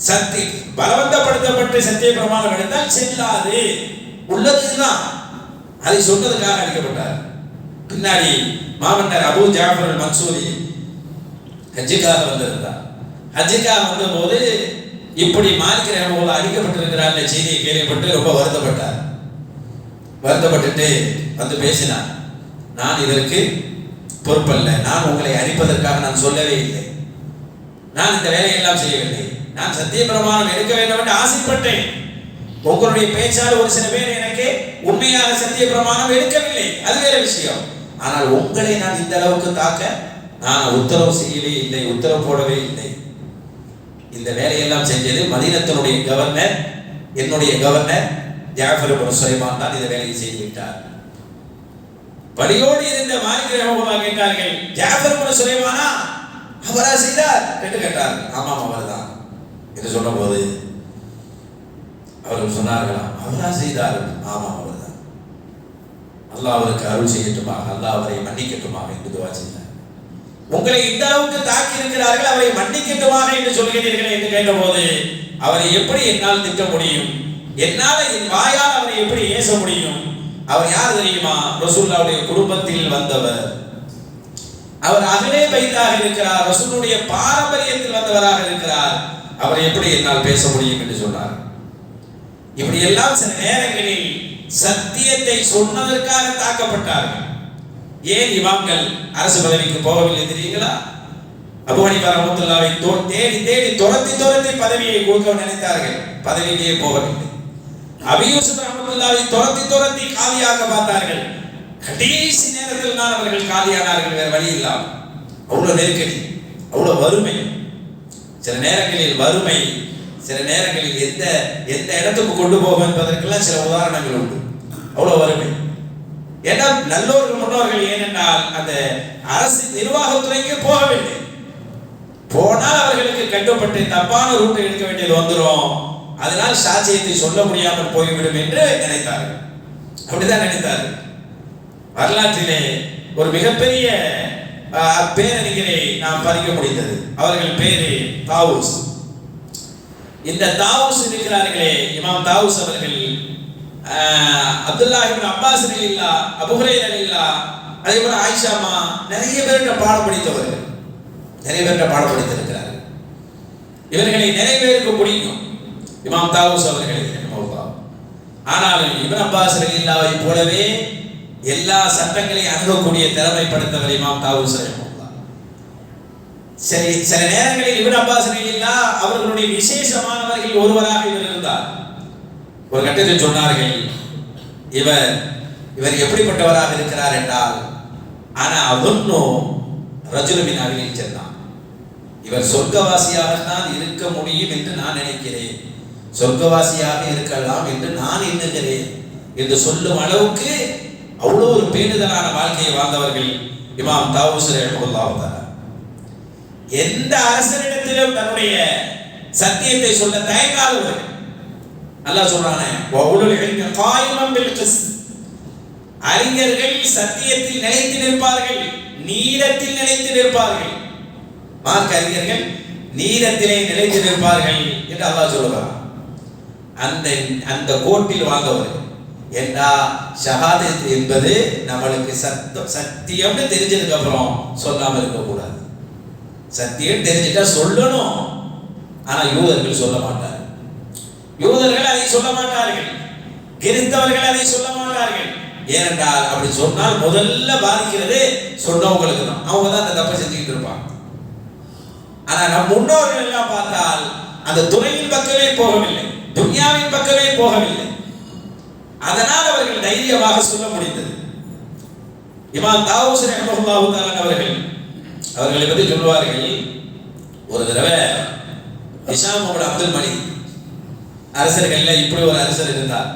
சத்திய பலவந்தப்படுத்தப்பட்டு சத்திய பிரமாணம் எடுத்தால் செல்லாது, உள்ளதுதான், அதை சொன்னதுக்காக அடிக்கப்பட்டார். பின்னாடி மாமன்னர் அபூ ஜாஃபர் அல் மன்சூரி ஹஜ்ஜுக்காக வந்திருந்தார். ஹஜ்ஜுக்காக வந்த போது இப்படி மாலிக் ரஹ்மத்துல்லாஹி அடிக்கப்பட்டிருக்கிறார் செய்தியை கேள்விப்பட்டு ரொம்ப வருத்தப்பட்டார். வருத்தப்பட்டுட்டு வந்து பேசினார், நான் இதற்கு பொறுப்பல்ல, நான் உங்களை அடிப்பதற்காக நான் சொல்லவே இல்லை, நான் இந்த வேலையெல்லாம் செய்யவில்லை, நான் சத்திய பிரமாணம் எடுக்க வேண்டும் என்று ஆசைப்பட்டேன். உங்களுடைய பேச்சால் ஒரு சில பேர் எனக்கு உண்மையாக சத்திய பிரமாணம் எடுக்கவில்லை, அது வேற விஷயம். ஆனால் உங்களை நான் இந்த அளவுக்கு தாக்க நான் உத்தரவு செய்யவே இல்லை, உத்தரவு போடவே இல்லை. இந்த வேலையெல்லாம் செஞ்சது மதீனத்தினுடைய கவர்னர், என்னுடைய கவர்னர் ஜாஃபர் இப்னு சுலைமான் தான் இந்த வேலையை செய்து விட்டார். பலியோடு இருந்த மாலிக் ரஹ்மத்துல்லாஹி கேட்டார்கள், ஜாஃபர் இப்னு சுலைமானா அவரா செய்தார் என்று கேட்டார்கள். ஆமாம் அவர்தான் என்று சொன்னபோது அவர்கள் சொன்னார்களாம், அவரா செய்தார்? ஆமாம் அவர்தான். அல்லாஹ் அவருக்கு அருள் செய்யட்டுமாக, அல்லாஹ் அவரை மன்னிக்கட்டுமாக என்று துஆ செய்தார். உங்களை இந்த அளவுக்கு தாக்கி இருக்கிறார்கள், அவரை மன்னிக்கட்டுமாக என்று சொல்கிறீர்கள் என்று கேட்டபோது அவரை எப்படி என்னால் திட்ட முடியும், என்னால் என் வாயால் அவரை எப்படி ஏச முடியும்? அவர் யார் தெரியுமா? ரசூலுல்லாஹ்வுடைய குடும்பத்தில் வந்தவர், அவர் அகலே பைத்தாக இருக்கிறார், ரசூலுடைய பாரம்பரியத்தில் வந்தவராக இருக்கிறார், அவரை எப்படி என்னால் பேச முடியும் என்று சொன்னார். இப்படி எல்லாம் சில நேரங்களில் சத்தியத்தை சொன்னதற்காக தாக்கப்பட்டார்கள். ஏன் இமாம்கள் அரசு பதவிக்கு போகவில்லை தெரியுங்களா? அபூ ஹனீஃபா ரஹ்மத்துல்லாஹி தேடி தேடி துரத்தி பதவியை கொடுக்க நினைத்தார்கள், பதவிக்கே போகவில்லை. அபூ யூசுப் ரஹ்மத்துல்லாஹி துரத்தி காலியாக பார்த்தார்கள். கடைசி நேரத்தில் தான் அவர்கள் காலியானார்கள், வேற வழி இல்லாமல். அவ்வளவு நெருக்கடி, அவ்வளவு வறுமை. சில நேரங்களில் வறுமை, சில நேரங்களில் எந்த இடத்துக்கு கொண்டு போகும் என்பதற்கெல்லாம் சில உதாரணங்கள் உண்டு. அவ்வளவு வறுமை. ஏன்னா நல்லோர்கள் முன்னோர்கள் ஏனென்றால் அந்த அரசு நிர்வாகத்துறைக்கு போகவில்லை, போனால் அவர்களுக்கு கட்டுப்பட்டு தப்பான ரூட்டை எடுக்க வேண்டியது வந்துடும், அதனால் சாட்சியத்தை சொல்ல முடியாமல் போய்விடும் என்று நினைத்தார்கள். அப்படிதான் நினைத்தார்கள். வரலாற்றிலே ஒரு மிகப்பெரிய பேரறிஞரை நாம் படிக்க முடிந்தது. அவர்கள் பேரு தாவூஸ். இந்த தாவூஸ் இருக்கிறார்களே, இமாம் தாவூஸ் அவர்கள் அப்துல்லாஹ் இப்னு அப்பாஸ் ரலியல்லாஹு, அபூ ஹுரைரா ரலியல்லாஹு, அதே போல ஆயிஷா அம்மா, நிறைய பேர்கிட்ட பாடம் படித்தவர்கள், நிறைய பேர்கிட்ட பாடம் படித்திருக்கிறார்கள். இவர்களை நிறைய பேருக்கு பிடிக்கும் இமாம் தாவூஸ் அவர்களை. ஆனாலும் இப்னு அப்பாஸ் ரலியல்லாஹு போலவே எல்லா சட்டங்களையும் அணுகக்கூடிய திறமை படைத்தவர் இமாம் தாவூஸ் ரலியல்லாஹு. சரி, சில நேரங்களில் இப்னு அப்பாஸ் ரலியல்லாஹு அவர்களுடைய விசேஷமானவர்கள் ஒருவராக இவர் இருந்தார். ஒரு கட்டத்தில் சொன்னார்கள், இவர் எப்படிப்பட்டவராக இருக்கிறார் என்றால், ஆனா அவனோ ரஜுலுமின் அருகில் சென்றான், இவர் சொர்க்கவாசியாகத்தான் இருக்க முடியும் என்று நான் நினைக்கிறேன், சொர்க்கவாசியாக இருக்கலாம் என்று நான் எண்ணுகிறேன் என்று சொல்லும் அளவுக்கு அவ்வளவு ஒரு பேணுதலான வாழ்க்கையை வாழ்ந்தவர்கள் இமாம் தாவூஸ் ரஹ்மத்துல்லாஹி தஆலா. எந்த அரசனிடத்திலும் தன்னுடைய சத்தியத்தை சொல்ல தயங்காதவர்கள். அல்லாஹ் சொல்றானே, வஉலுல் இல்மி காயிமன் பில் கிஸ்த், அறிஞர்கள் சத்தியத்தில் நிலைத்து நிற்பார்கள், நீதத்தில் நிலைத்து நிற்பார்கள். மார்க்க அறிஞர்கள் நீதத்திலே நிலைத்து நிற்பார்கள் என்று அல்லாஹ் சொல்றான். அந்த கோட்டில் வாழ்ந்தவர்கள். ஏண்டா ஷஹாதத் என்பது நம்மளுக்கு சத்தியம்னு தெரிஞ்சதுக்கு அப்புறம் சொல்லாம இருக்க கூடாது. சத்தியம் தெரிஞ்சுட்டா சொல்லணும். ஆனா யூதர்கள் சொல்ல மாட்டார்கள், யூதர்கள் அதை சொல்ல மாட்டார்கள், கிறிஸ்தவர்கள் அதை சொல்ல மாட்டார்கள். ஏனென்றால் அப்படி சொன்னால் முதல்ல பாதிக்கிறது சொன்னவங்களுக்கு தான், அவங்க தான் அந்த தப்பை செஞ்சுக்கிட்டு இருப்பாங்க. ஆனா நம் முன்னோர்கள் எல்லாம் பார்த்தால் அந்த துறையின் பக்கமே போகவில்லை, துன்யாவின் பக்கமே போகவில்லை. அதனால் அவர்கள் தைரியமாக சொல்ல முடிந்தது. இமாம் தாவூஸ் ரஹ்மத்துல்லாஹி தஆலா அவர்களை பற்றி சொல்வார்கள், ஒரு தடவை ஹிஷாம் இப்னு அப்துல் மலிக் அரசர்கள்ல இப்படி ஒரு அரசர் இருந்தார்.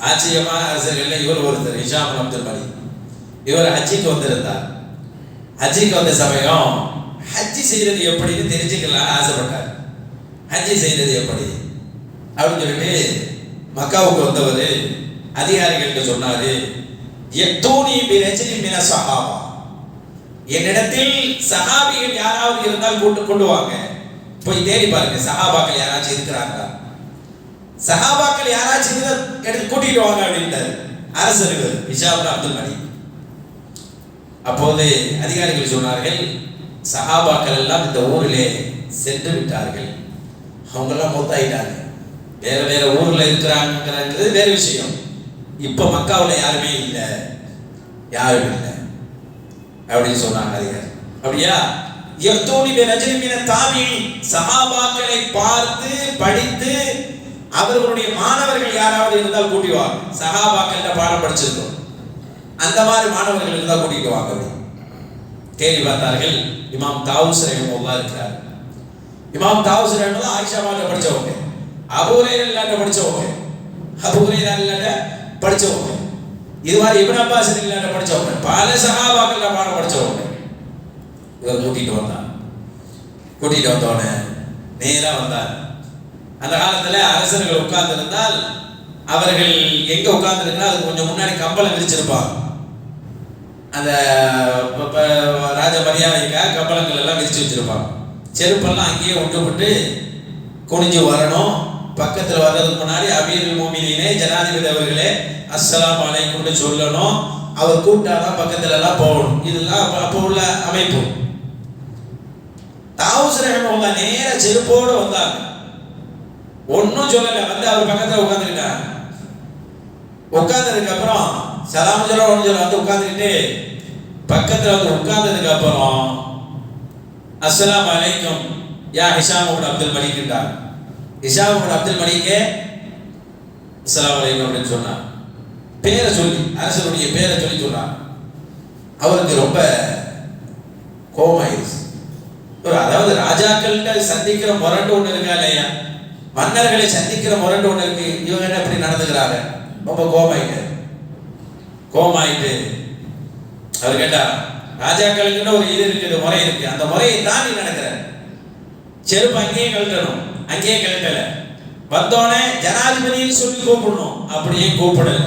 ஆச்சரியமான அரசர்கள்ல இவர் ஒருத்தர், ஹிஷாம் இப்னு அப்துல் மலிக். இவர் ஹஜ்ஜிக்கு வந்திருந்தார். ஹஜ்ஜிக்கு வந்த சமயம் ஹஜ்ஜி செய்யறது எப்படின்னு தெரிஞ்சுக்கலாம்னு ஆசைப்பட்டார். ஹஜ்ஜி செய்யறது எப்படி அப்படின்னு சொல்லிட்டு மக்காவுக்கு வந்தவர் அதிகாரிகள்கிட்ட சொன்னாரு, யத்தூனி பிரஜிலி மின ஸஹாபா, என்னிடத்தில் சஹாபிகள் யாராவது இருந்தால் கொண்டு வாங்க, போய் தேடி பாருங்க சஹாபாக்கள் யாராச்சும் இருக்கிறாங்களா, சஹாபாக்கள் யாராச்சும் எடுத்து கூட்டிட்டு வாங்க அப்படின்ட்டாரு அரசர்கள் ஹிஷாம் இப்னு அப்துல் மலிக். அப்போது அதிகாரிகள் சொன்னார்கள், சஹாபாக்கள் எல்லாம் இந்த ஊரிலே சென்று விட்டார்கள், அவங்க எல்லாம் மூத்தாயிட்டாங்க, வேற வேற ஊர்ல இருக்கிறாங்கிறது வேற விஷயம். இப்ப மக்காவில் யாருமே இல்லை, யாரும் இல்லை அப்படின்னு சொன்னாங்க அதிகாரி. அப்படியா? சஹாபாக்களை பார்த்து படித்து அவர்களுடைய மாணவர்கள் யாராவது இருந்தால் கூட்டி வாங்க, சஹாபாக்கள் பாடம் படிச்சிருக்கோம், அந்த மாதிரி மாணவர்கள் இருந்தால் கூட்டிட்டு வாங்க. தேடி பார்த்தார்கள். இமாம் தாவூஸ் ரஹிமஹுல்லாஹ் இருக்கிறார். இமாம் தாவூஸ் ரஹிமஹுல்லாஹ் ஆயிஷா மாட்ட படிச்சவங்க, அபூ ஹுரைரா படிச்சவங்க, அபூ ஹுரைரா படிச்சவங்க, இது மாதிரி இப்னு அப்பாஸ் படிச்சவங்க, பல சஹாபாக்கள் பாடம் படிச்சவங்க. இவர் கூட்டிட்டு வந்தோடனே நேரா வந்தார். அந்த காலத்துல அரசர்கள் உட்கார்ந்து இருந்தால் அவர்கள் எங்க உட்கார்ந்து இருந்தால் அது கொஞ்சம் முன்னாடி கம்பளம் விரிச்சிருப்பாங்க. அந்த ராஜ மரியாதைக்காக கம்பளங்கள் எல்லாம் விரிச்சு வச்சிருப்பாங்க. செருப்பெல்லாம் அங்கேயே விட்டு குனிஞ்சு வரணும். பக்கத்தில் வர்றதுக்கு முன்னாடி அமீருல் மோமினீனே ஜனாதிபதி அவர்களே அஸ்ஸலாமு அலைக்கும்னு சொல்லணும். அவர் கூப்பிட்டாதான் பக்கத்துல எல்லாம் போகணும். இதெல்லாம் அப்போ உள்ள அமைப்பு. தாவூஸ் ரஹிமஹுல்லாஹ் நேர செருப்போடு வந்தாங்க, ஒன்னும் சொல்லல, வந்து அவர் பக்கத்துல உட்கார்ந்துக்கிட்டாங்க. உட்கார்ந்ததுக்கு அப்புறம் சலாம் சொல்ல ஒன்று சொல்ல வந்து உட்கார்ந்துக்கிட்டு பக்கத்துல வந்து உட்கார்ந்ததுக்கு அப்புறம் அஸ்ஸலாமு அலைக்கும் யா ஹிஷாம் இப்னு அப்துல் மலிக் என்றார். ஹிஷாம் இப்னு அப்துல் மலிக்கே அஸ்ஸலாமு அலைக்கும் அப்படின்னு சொன்னார். பேரை சொல்லி, அரசருடைய பேரை சொல்லி சொன்னார். அவருக்கு ரொம்ப கோபமாயிருச்சு. அதாவது ராஜாக்கள்கிட்ட சந்திக்கிற முரண்டு ஒண்ணு இருக்கா இல்லையா, மன்னர்களை சந்திக்கிற முரண்டு ஒண்ணு இருக்கு, இவங்க என்ன இப்படி நடந்துக்கிறாங்க, ரொம்ப கோபமாயிட்டு அவர் கேட்டா, ராஜாக்களுக்குன்னு ஒரு இது இருக்குது, முறை இருக்கு, அந்த முறையை தாண்டி நடக்கிற, செருப்பு அங்கேயே கழட்டணும், அங்கேயே கழட்டல, வந்தோடனே ஜனாதிபதினு சொல்லி கூப்பிடணும், அப்படியே கூப்பிடல,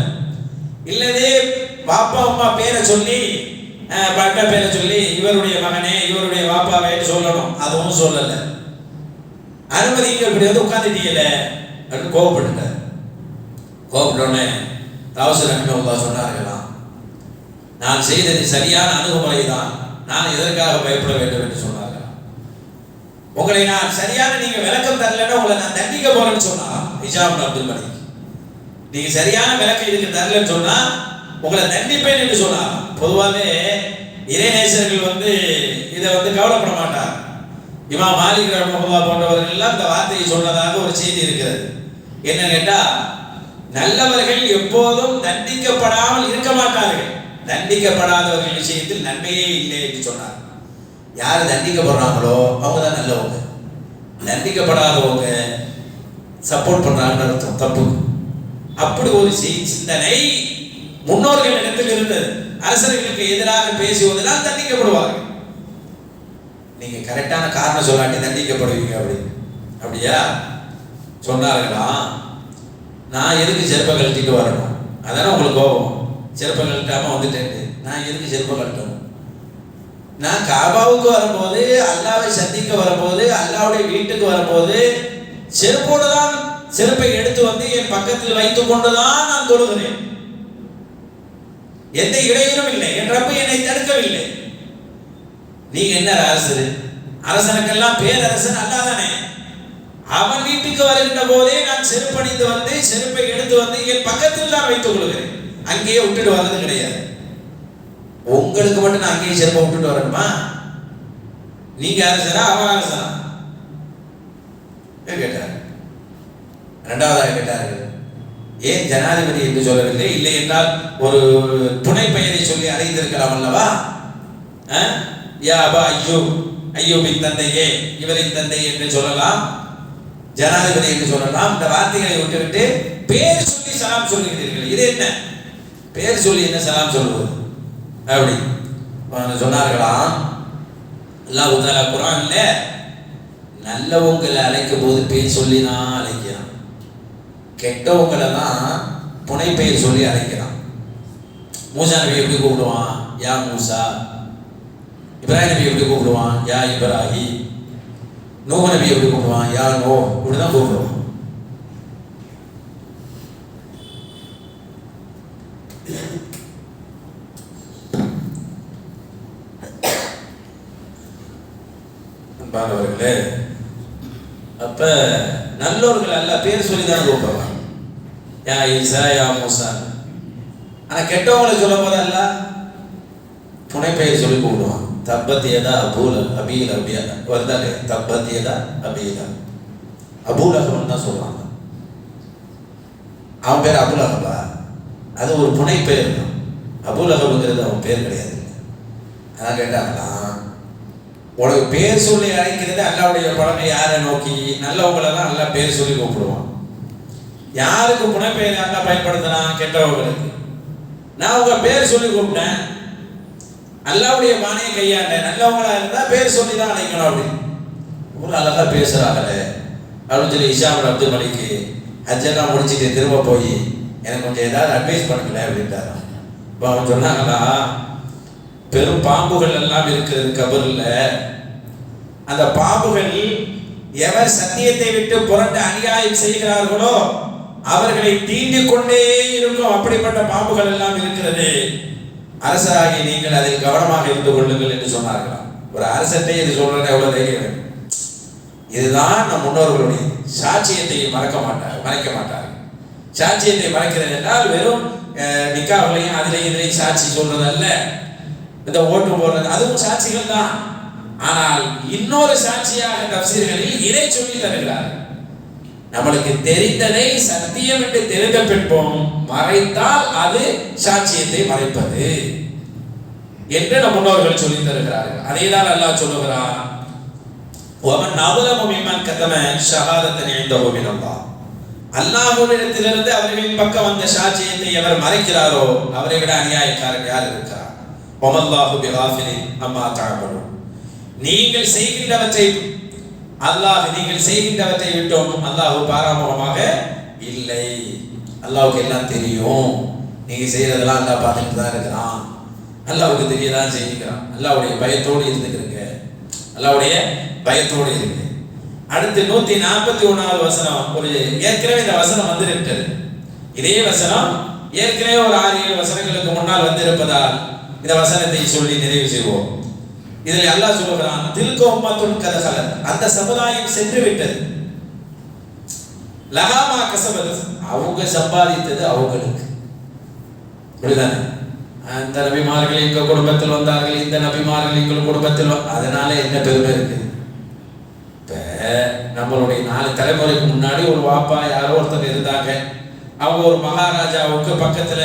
இல்லதே பாப்பா அம்மா பேரை சொல்லி பட்ட பேரை சொல்லி இவருடைய மகனே இவருடைய பாப்பாவே சொல்லணும், அதுவும் சொல்லல. அனுமதிங்க, இப்படி வந்து உட்கார்ந்துட்டீங்கல அப்படின்னு கோபப்பட்டோன்னே தாவூஸ் ரஹிமஹுல்லாஹ் சொன்னார்களாம், நான் செய்தது சரியான அணுகுமுறை தான், நான் எதற்காக பயப்பட வேண்டும் என்று சொன்னார்கள். உங்களை நான் சரியான நீங்க விளக்கம் தரலன்னா உங்களை நான் தண்டிக்க போறேன்னு சொன்னாராம் ஹிஷாம் இப்னு அப்துல் மலிக். நீங்க சரியான விளக்கம் இதுக்கு தரலன்னு சொன்னா உங்களை தண்டிப்பேன் என்று சொன்னார். பொதுவாகவே இறைநேசர்கள் வந்து இதை வந்து கவலைப்பட மாட்டார். இமாம் மாலிக் ரஹ்மத்துல்லாஹி போன்றவர்கள் எல்லாம் இந்த வார்த்தையை சொன்னதாக ஒரு செய்தி இருக்கிறது. என்ன கேட்டா, நல்லவர்கள் எப்போதும் தண்டிக்கப்படாமல் இருக்க மாட்டார்கள், தண்டிக்கப்படாதவர்கள் விஷயத்தில் நன்மையே இல்லை என்று சொன்னார். யார் தண்டிக்கப்படுறாங்களோ அவங்க தான் நல்லவங்க, தண்டிக்கப்படாதவங்க சப்போர்ட் பண்றாங்கன்னு அர்த்தம், தப்பு. அப்படி ஒரு சிந்தனை முன்னோர்கள் இடத்தில் இருந்தது. அரசர்களுக்கு எதிராக பேசுவதனால் தண்டிக்கப்படுவார்கள். நீங்க கரெக்டான காரணம் சொல்லாட்டி தண்டிக்கப்படுவீங்க அப்படியா சொன்னார்களா? நான் எதுக்கு செருப்பை கழட்டிட்டு வரணும், அதான உங்களுக்கு கோபம், செருப்பை கழட்டாம வந்துட்டேன், நான் எதுக்கு செருப்பை கழட்டணும்? நான் காபாவுக்கு வரும்போது, அல்லாவை சந்திக்க வரும்போது, அல்லாவுடைய வீட்டுக்கு வரும்போது செருப்போடு தான், செருப்பை எடுத்து வந்து என் பக்கத்தில் வைத்துக் கொண்டுதான் நான் தொழுகிறேன். எந்த இடையூறும் இல்லை, என் ரப்பு என்னை தடுக்கவில்லை. நீங்க என்ன அரசர், அரசனுக்கெல்லாம் பேரரசன் அல்லாதானே, அவன் வீட்டுக்கு வருகின்ற போதே நான் செருப்பணிந்து வந்து செருப்பை எடுத்து வந்து என் பக்கத்தில் தான் வைத்துக் கொள்கிறேன், அங்கேயே விட்டுட்டு வர்றது கிடையாது. உங்களுக்கு மட்டும் நான் அங்கேயே செருப்பை விட்டுட்டு வரணுமா? நீங்க அரசரா அவன் அரசனா கேட்டார். இரண்டாவதாக கேட்டார்கள், ஏன் ஜனாதிபதி என்று சொல்லவில்லை? இல்லை என்றால் ஒரு துணை பெயரை சொல்லி அழைத்திருக்கலாம் அல்லவா? யா அபா ஐயூப், ஐயூபின் தந்தையே, இவரின் தந்தை என்று சொல்லலாம், ஜனாதிபதி என்று சொல்லலாம். இந்த வார்த்தைகளை விட்டுவிட்டு பேர் சொல்லி சலாம் சொல்லுகிறீர்கள், இது என்ன பேர் சொல்லி என்ன சலாம் சொல்லுவது அப்படி சொன்னார்களாம். அல்லாஹ் தஆலா குர்ஆன்ல நல்லவங்களை அழைக்கும் போது பேர் சொல்லி தான் அழைக்கிறான், கெட்டவங்களை தான் புனை பெயர் சொல்லி அழைக்கிறான். மூசா நபி எப்படி கூப்பிடுவான்? யா மூசா, இப்ராஹிம் நபி எப்படி கூப்பிடுவான்? யா இப்ராஹிம். நூஹ் நபி எப்படி கூப்பிடுவான்? யா நூ. இப்படிதான் கூப்பிடுவான். அன்பானவர்களே, அப்ப நல்லோர்கள் அல்ல பேர் சொல்லி தான் கூப்பிடுவான். யா ஈசா, யா மூசா. ஆனா கெட்டவங்களை சொல்லும் போது அல்ல புனை பெயர் சொல்லி கூப்பிடுவான். தப்பத் யதா அபீல் அபியா வருதாலே, தப்பத் யதா அபீலா. அபூலகம் தான் சொல்றாங்க. அவன் பேர் அபுலகபா, அது ஒரு புனை பெயர் தான். அபுலகபுங்கிறது அவன் பேர் கிடையாது. அதான் கேட்டாங்கன்னா, உனக்கு பேர் சொல்லி அழைக்கிறது அல்லாவுடைய பழமை யாரை நோக்கி? நல்லவங்களை தான் நல்லா பேர் சொல்லி கூப்பிடுவான். யாருக்கு புனைப்பெயர் நல்லா பயன்படுத்தினான்? கெட்டவங்களுக்கு. நான் உங்க பேர் சொல்லி கூப்பிட்டேன், அல்லாவுடைய பானையை கையாண்டேன். நல்லவங்களா இருந்தா பேர் சொல்லி தான் அழைக்கணும். அப்படின்னு ஒரு அழகா பேசுறாங்களே அப்படின்னு சொல்லி இஷாம் அப்துல் மலிக்கு ஹஜ்ஜெல்லாம் முடிச்சுட்டு திரும்ப போய் எனக்கு கொஞ்சம் ஏதாவது அட்வைஸ் பண்ணுங்களேன் அப்படின்ட்டாரு. இப்போ அவன் சொன்னாங்களா, பெரும் பாம்புகள் எல்லாம் இருக்கிறது கபரில். அந்த பாம்புகள் எவர் சத்தியத்தை விட்டு புரண்டு அநியாயம் செய்கிறார்களோ அவர்களை தீண்டிக் கொண்டே இருக்கும். அப்படிப்பட்ட பாம்புகள் எல்லாம் இருக்கிறது. அரசராகி நீங்கள் அதில் கவனமாக இருந்து கொள்ளுங்கள் என்று சொன்னார்களாம். ஒரு அரசத்தை இது சொல்றேன், எவ்வளவு தைரியம் வேணும். இதுதான் நம் முன்னோர்களுடைய சாட்சியத்தை மறைக்க மாட்டார்கள். சாட்சியத்தை மறைக்கிறது என்றால் வெறும் நிக்காவிலையும் அதிலையும் இதிலையும் சாட்சி சொல்றது அல்ல. இந்த ஓட்டு போடுறது அதுவும் சாட்சிகள் தான். ஆனால் இன்னொரு சாட்சியாக தஃசீர்களில் இதை சொல்லி தருகிறார்கள். நம்மளுக்கு தெரிந்ததை சத்தியம் என்று தெரிந்த பின்பும் மறைத்தால் அது சாட்சியத்தை மறைப்பது என்று நம் முன்னோர்கள் சொல்லி தருகிறார்கள். அதேதான் அல்லாஹ் சொல்லுகிறான், وَمَنْ أَظْلَمُ مِمَّنْ كَتَمَ شَهَادَةً عِندَهُ مِنَ اللَّهِ. அல்லாஹ்விடத்திலிருந்து அவர்களின் பக்கம் வந்த சாட்சியத்தை எவர் மறைக்கிறாரோ அவரை விட அநியாயக்காரர் யார் இருக்கிறார்? وَمَا اللَّهُ بِغَافِلٍ عَمَّا تَعْمَلُونَ. நீங்கள் செய்கின்றவற்றை விட்டோம் அல்லாஹ் பாராமுகமாக இல்லை. அல்லாஹ்வுக்கு எல்லாம் தெரியும். நீங்க செய்யறதெல்லாம் அல்லாஹ் பார்த்துட்டு தான் இருக்கிறான். அல்லாஹ்வுக்கு தெரியதான் செய்கிறான். அல்லாஹ்வுடைய பயத்தோடு இருந்துக்கிறீங்க. அல்லாஹ்வுடைய பயத்தோடு இருங்க. அடுத்து 141வது வசனம். ஒரு ஏற்கனவே இந்த வசனம் வந்திருக்கிறது. இதே வசனம் ஏற்கனவே ஒரு 6-7 வசனங்களுக்கு முன்னால் வந்திருப்பதால் இந்த வசனத்தை சொல்லி நிறைவு செய்வோம். இதில் அல்லாஹ் சொல்லுகிறான், தில்க உம்மத்துன் கத் கலத். அந்த சமுதாயம் சென்று விட்டது. லஹாமா கஸபத். அவங்க சம்பாதித்தது அவங்களுக்கு. புரியுதானே? அந்த நபிமார்கள் எங்க குடும்பத்தில் வந்தார்கள், இந்த நபிமார்கள் எங்கள் குடும்பத்தில், அதனால என்ன பெருமை இருக்கு? இப்ப நம்மளுடைய 4 தலைமுறைக்கு முன்னாடி ஒரு வாப்பா யாரோ ஒருத்தர் இருந்தாங்க. அவங்க ஒரு மகாராஜாவுக்கு பக்கத்துல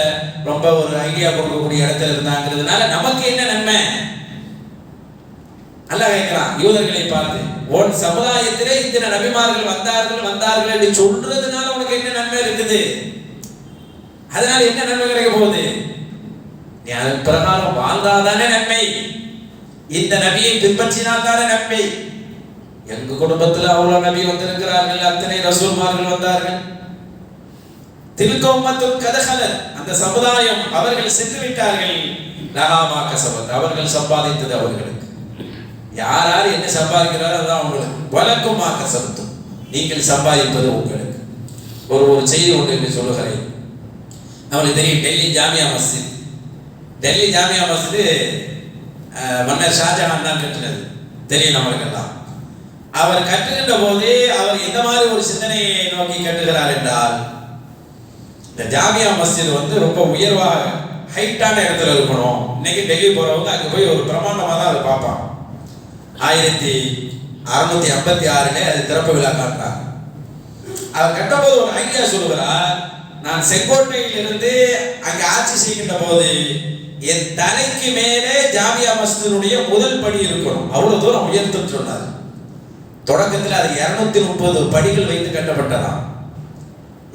ரொம்ப ஒரு ஐடியா கொடுக்கக்கூடிய இடத்துல இருந்தாங்கிறதுனால நமக்கு என்ன நன்மை? அல்லாஹ் கேட்கிறான் யூதர்களை பார்த்து, உன் சமுதாயத்திலே இத்தனை நபிமார்கள் வந்தார்கள் என்று சொல்றதுனால உனக்கு என்ன நன்மை இருக்குது? அதனால என்ன நன்மை கிடைக்க போகுது? நீ அதன் பிரகாரம் வாழ்ந்தாதானே நன்மை. இந்த நபியை பின்பற்றினால் தானே நன்மை. எங்க குடும்பத்தில் அவ்வளவு நபி வந்திருக்கிறார்கள், அத்தனை ரசூல்மார்கள் வந்தார்கள். தில்க உம்மத்துன் கத் கலத். அந்த சமுதாயம் அவர்கள் சென்று விட்டார்கள். லஹாமா கஸபத். அவர்கள் சம்பாதித்தது அவர்களுக்கு. யார் யார் என்ன சம்பாதிக்கிறாரோ அதுதான் உங்களுக்கு. வலக்கும் மா கஸபத்தும். நீங்கள் சம்பாதிப்பது உங்களுக்கு. ஒரு செய்தி ஒன்று என்று சொல்லுகிறேன். நம்மளுக்கு தெரியும், டெல்லி ஜாமியா மஸ்ஜித். டெல்லி ஜாமியா மஸ்ஜித் மன்னர் ஷாஜஹான் தான் கட்டினது. தெரியும் நம்மளுக்கெல்லாம். அவர் கட்டுகின்ற போது அவர் எந்த மாதிரி ஒரு சிந்தனையை நோக்கி கட்டுகிறார் என்றால், இந்த ஜாமியா மஸ்ஜித் ரொம்ப உயர்வாக ஹைட்டான இடத்துல இருக்கணும். இன்னைக்கு டெல்லி போறவங்க அங்கே போய் ஒரு பிரமாண்டமாக தான் அதை பார்ப்பாங்க. 1656 அது திறப்பு விழா காட்டுறாங்க. அவர் கட்டும்போது ஒரு ஐடியா சொல்லுகிறார், நான் செங்கோட்டையிலிருந்து அங்கே ஆட்சி செய்கின்ற போது என் தலைக்கு மேலே ஜாமியா மஸ்ஜிதுடைய முதல் படி இருக்கணும். அவ்வளவு தூரம் உயர்த்து சொன்னார். தொடக்கத்தில் அது 230 படிகள் வைத்து கட்டப்பட்டதாம்.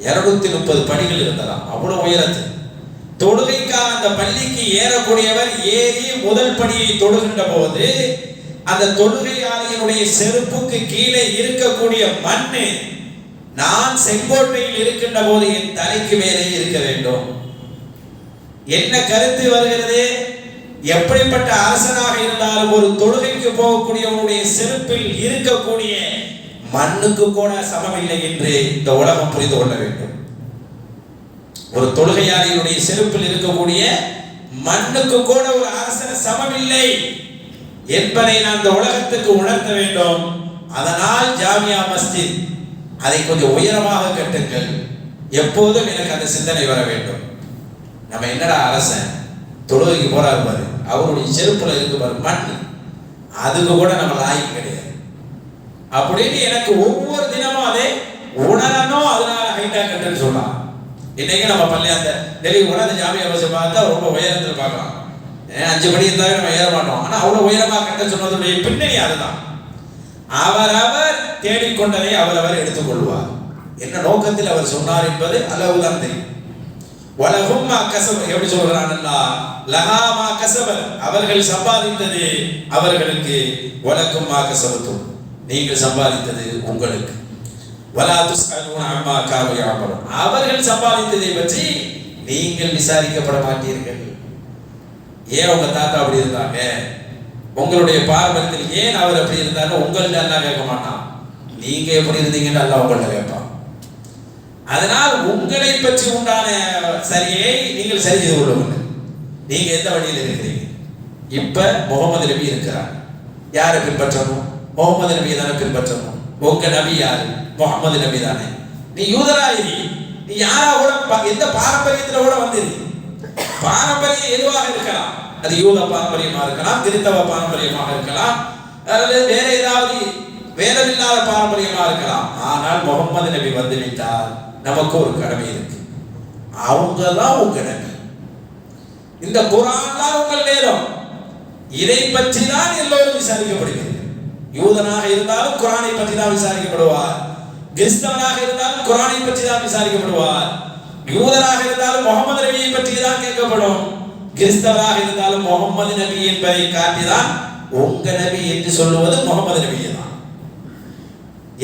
230 படிகள் இருந்ததாம். அவ்வளவு உயரத்து. தொழுகைக்காக அந்த பள்ளிக்கு ஏறக்கூடியவர் ஏறி முதல் படியை தொழுகின்ற போது அந்த தொழுகையாளியினுடைய செருப்புக்கு கீழே இருக்கக்கூடிய மண்ணு நான் செங்கோட்டையில் இருக்கின்ற போது என் தலைக்கு மேலே இருக்க வேண்டும். என்ன கருத்து வருகிறது? எப்படிப்பட்ட அரசனாக இருந்தாலும் ஒரு தொழுகைக்கு போகக்கூடியவனுடைய செருப்பில் இருக்கக்கூடிய மண்ணுக்கு கூட சமமில்லை என்று இந்த உலகம் புரிந்து கொள்ள வேண்டும். ஒரு தொழுகையாளியுடைய செருப்பில் இருக்கக்கூடிய மண்ணுக்கு கூட ஒரு அரசன் சமமில்லை என்பதை நான் இந்த உலகத்துக்கு உணர்த்த வேண்டும். அதனால் ஜாமியா மஸ்ஜித் அதை கொஞ்சம் உயரமாக கட்டுங்கள். எப்போதும் எனக்கு அந்த சிந்தனை வர வேண்டும். நம்ம என்னடா அரசன் தொழுகைக்கு போறாரு பாரு, அவருடைய செருப்புல இருக்கு பாரு மண், அதுக்கு கூட நம்ம லாய்க்கு கிடையாது அப்படின்னு எனக்கு ஒவ்வொரு தினமும் அதை உணரணும். அதனால ஹைட்டா கட்டுன்னு சொல்லலாம். இன்னைக்கு நம்ம பள்ளி அந்த டெல்லி கூட அந்த ஜாமியா மஸ்ஜித் பார்த்தா ரொம்ப உயரத்தில் பார்க்கலாம். 5 படி இருந்தாலும் நம்ம ஏற மாட்டோம். ஆனா அவ்வளவு உயரமா கட்ட சொன்னதுடைய பின்னணி அதுதான். அவரவர் தேடிக்கொண்டதை அவரவர் எடுத்துக்கொள்வார். என்ன நோக்கத்தில் அவர் சொன்னார் என்பது அல்லாஹ்வுதான் தெரியும். வலஹும் மா கஸப, எப்படி சொல்றான் அல்லாஹ், லஹா மா கஸப, அவர்கள் சம்பாதித்தது அவர்களுக்கு, வலக்கும் மா கஸபத்தும், நீங்கள் சம்பாதித்தது உங்களுக்கு, வலா துஸ்அலூன அம்மா கானூ யஅமலூன், அவர்கள் சம்பாதித்ததை பற்றி நீங்கள் விசாரிக்கப்பட மாட்டீர்கள். ஏன் உங்க தாத்தா அப்படி இருந்தாங்க, உங்களுடைய பாரம்பரியத்தில் ஏன் அவர் அப்படி இருந்தாங்க, உங்கள்ட்ட அல்லாஹ் கேட்க மாட்டான். நீங்க எப்படி இருந்தீங்கன்னு அல்லாஹ் உங்கள்ட்ட கேட்பான். அதனால் உங்களை பற்றி உண்டான சரியை நீங்கள் சரி செய்து கொள்ளுங்கள். நீங்க எந்த வழியில் இருக்கிறீங்க? இப்ப முகமது நபி இருக்கிறார், யாரை பின்பற்றணும்? முகமது நபியை தானே பின்பற்றணும். உங்க நபி யாரு? முகமது நபி தானே. நீ யூதராயி, நீ யாரா கூட எந்த பாரம்பரியத்துல கூட வந்து, பாரம்பரியம் எதுவாக இருக்கலாம், அது யூத பாரம்பரியமா இருக்கலாம், கிறிஸ்தவ பாரம்பரியமாக இருக்கலாம், அல்லது வேற ஏதாவது வேதமில்லாத பாரம்பரியமா இருக்கலாம். ஆனால் முகமது நபி வந்து விட்டால் நமக்கு ஒரு கடமை இருக்கு. அவங்கதான் உங்க நபி, இந்த குர்ஆன் தான் உங்கள் வேதம். இதை பற்றி தான் எல்லோரும் விசாரிக்கப்படுகிறது. யூதனாக இருந்தாலும் குர்ஆனை பற்றி தான் விசாரிக்கப்படுவார், கிறிஸ்தவனாக இருந்தாலும் குர்ஆனை பற்றி தான் விசாரிக்கப்படுவார், யூதனாக இருந்தாலும் முகமது நபியை பற்றி தான் கேட்கப்படும், கிறிஸ்தவராக இருந்தாலும் முகமது நபி என்பதை காட்டிதான் உங்க நபி என்று சொல்லுவது முகமது நபியை தான்.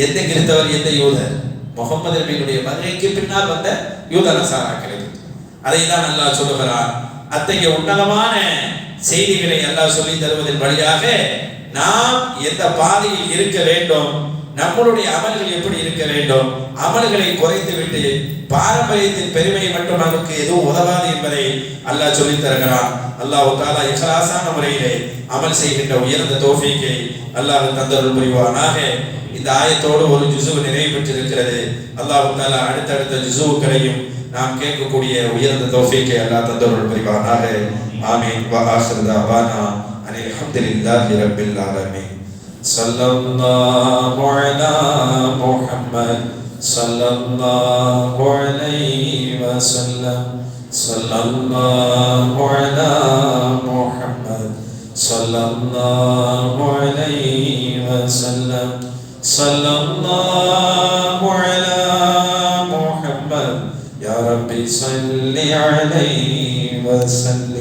எந்த கிறிஸ்தவர் எந்த யூதர்? முகமது நபியினுடைய வருகைக்கு பின்னால் வந்த யூத நசாராக்களை. அதை தான் அல்லாஹ் சொல்லுகிறார். அத்தகைய உன்னதமான செய்திகளை அல்லாஹ் சொல்லி தருவதன் வழியாக நாம் எந்த பாதையில் இருக்க வேண்டும், நம்மளுடைய அமல்கள் எப்படி இருக்க வேண்டும், அமல்களை குறைத்துவிட்டு பாரம்பரியத்தின் பெருமையை மட்டும் நமக்கு எதுவும் உதவாது என்பதை அல்லாஹ் சொல்லித் தருகிறான். அல்லாஹ் தஆலா இக்லாஸான முறையிலே அமல் செய்கின்ற உயர்ந்த தௌஃபீக்கை அல்லாஹ் தந்தருள் புரிவானாக. இந்த ஆயத்தோடு ஒரு ஜுஸு நிறைவு பெற்றிருக்கிறது. அல்லாஹ் தஆலா அடுத்தடுத்த ஜுஸுக்களையும் நாம் கேட்கக்கூடிய உயர்ந்த தௌஃபீக்கை அல்லாஹ் தந்தருள் புரிவானாக. ஆமீன். வ ஆகிரு தஅவானா அனில் ஹம்துலில்லாஹி ரப்பில் ஆலமீன். ஸல்லல்லாஹு அலா முஹம்மத் ஸல்லல்லாஹு அலைஹி வஸல்லம். ஸல்லல்லாஹு அலா முஹம்மத் ஸல்லல்லாஹு அலைஹி வஸல்லம். ஸல்லல்லாஹு அலா முஹம்மத் யா ரப்பி ஸல்லி அலைஹி வஸல்லம்.